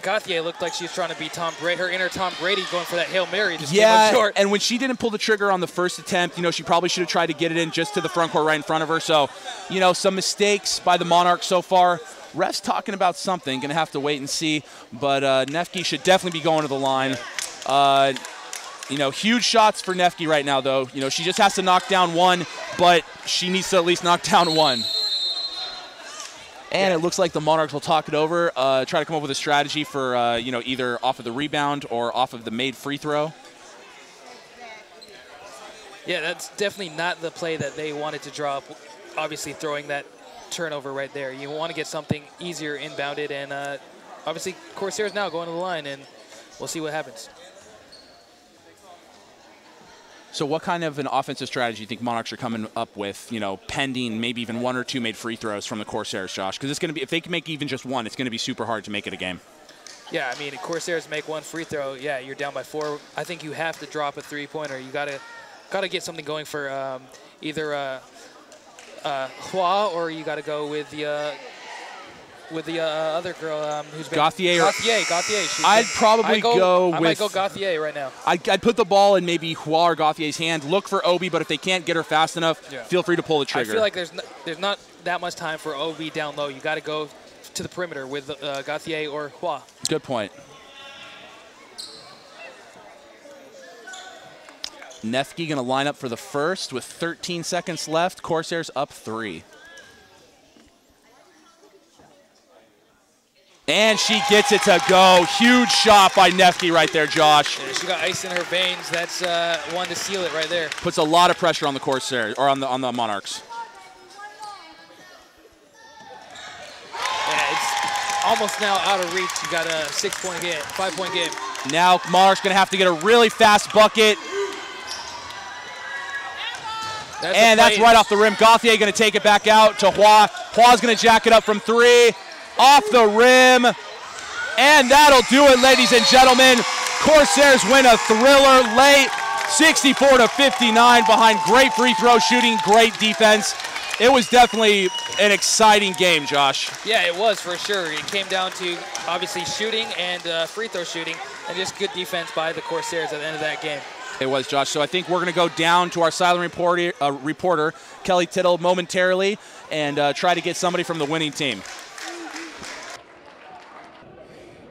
Gauthier looked like she was trying to be Tom Brady, her inner Tom Brady, going for that Hail Mary. Just came up short. And when she didn't pull the trigger on the first attempt, she probably should have tried to get it in just to the front court right in front of her. So, some mistakes by the Monarchs so far. Refs talking about something, going to have to wait and see. But Nefke should definitely be going to the line. Huge shots for Nefke right now, though. She just has to knock down one, but she needs to at least knock down one. And it looks like the Monarchs will talk it over, try to come up with a strategy for, either off of the rebound or off of the made free throw. Yeah, that's definitely not the play that they wanted to draw up, obviously throwing that turnover right there. You want to get something easier inbounded, and obviously Corsairs now going to the line, and we'll see what happens. So what kind of an offensive strategy do you think Monarchs are coming up with, pending maybe even 1 or 2 made free throws from the Corsairs, Josh? Because it's going to be, if they can make even just 1, it's going to be super hard to make it a game. Yeah, I mean, if Corsairs make 1 free throw, yeah, you're down by 4. I think you have to drop a 3-pointer. You gotta get something going for either Hua, or you gotta go with the other girl who's been Gauthier. Gauthier. I'd probably go with. I might go Gauthier right now. I'd put the ball in maybe Hua or Gauthier's hand. Look for Obi, but if they can't get her fast enough, feel free to pull the trigger. I feel like there's not that much time for Obi down low. You got to go to the perimeter with Gauthier or Hua. Good point. Nefke going to line up for the first with 13 seconds left. Corsairs up 3. And she gets it to go. Huge shot by Nefke right there, Josh. Yeah, she got ice in her veins. That's one to seal it right there. Puts a lot of pressure on the Corsairs, or on the Monarchs. Yeah, it's almost now out of reach. You got a 6-point game, 5-point game. Now Monarchs going to have to get a really fast bucket. That's right off the rim. Gauthier going to take it back out to Hua. Hua's going to jack it up from 3. Off the rim. And that'll do it, ladies and gentlemen. Corsairs win a thriller late, 64-59, behind great free throw shooting, great defense. It was definitely an exciting game, Josh. Yeah, it was for sure. It came down to obviously shooting and free throw shooting, and just good defense by the Corsairs at the end of that game. It was, Josh. So I think we're going to go down to our silent reporter, Kelly Tittle, momentarily, and try to get somebody from the winning team.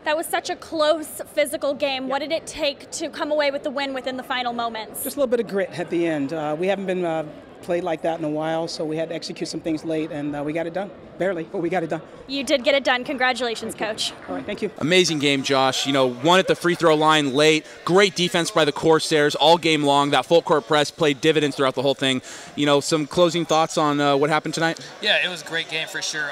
That was such a close physical game. What did it take to come away with the win within the final moments? Just a little bit of grit at the end. We haven't been played like that in a while, so we had to execute some things late, and we got it done. Barely, but we got it done. You did get it done. Congratulations, Coach. All right, thank you. Amazing game, Josh. You know, won at the free throw line late. Great defense by the Corsairs all game long. That full court press played dividends throughout the whole thing. You know, some closing thoughts on what happened tonight? Yeah, it was a great game for sure.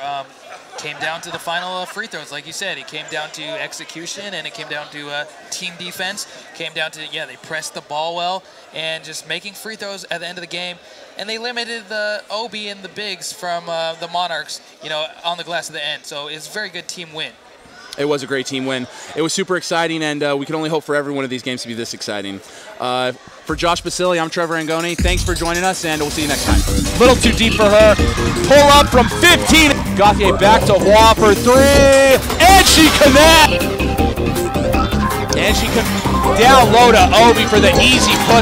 Came down to the final free throws, like you said. It came down to execution, and it came down to team defense. Came down to, yeah, they pressed the ball well and just making free throws at the end of the game. And they limited the OB and the bigs from the Monarchs, you know, on the glass at the end. So it's a very good team win. It was a great team win. It was super exciting, and we can only hope for every one of these games to be this exciting. For Josh Basili, I'm Trevor Angoni. Thanks for joining us, and we'll see you next time. A little too deep for her. Pull up from 15. Gauthier back to Hua for 3, and she connects. And she can down low to Obi for the easy put.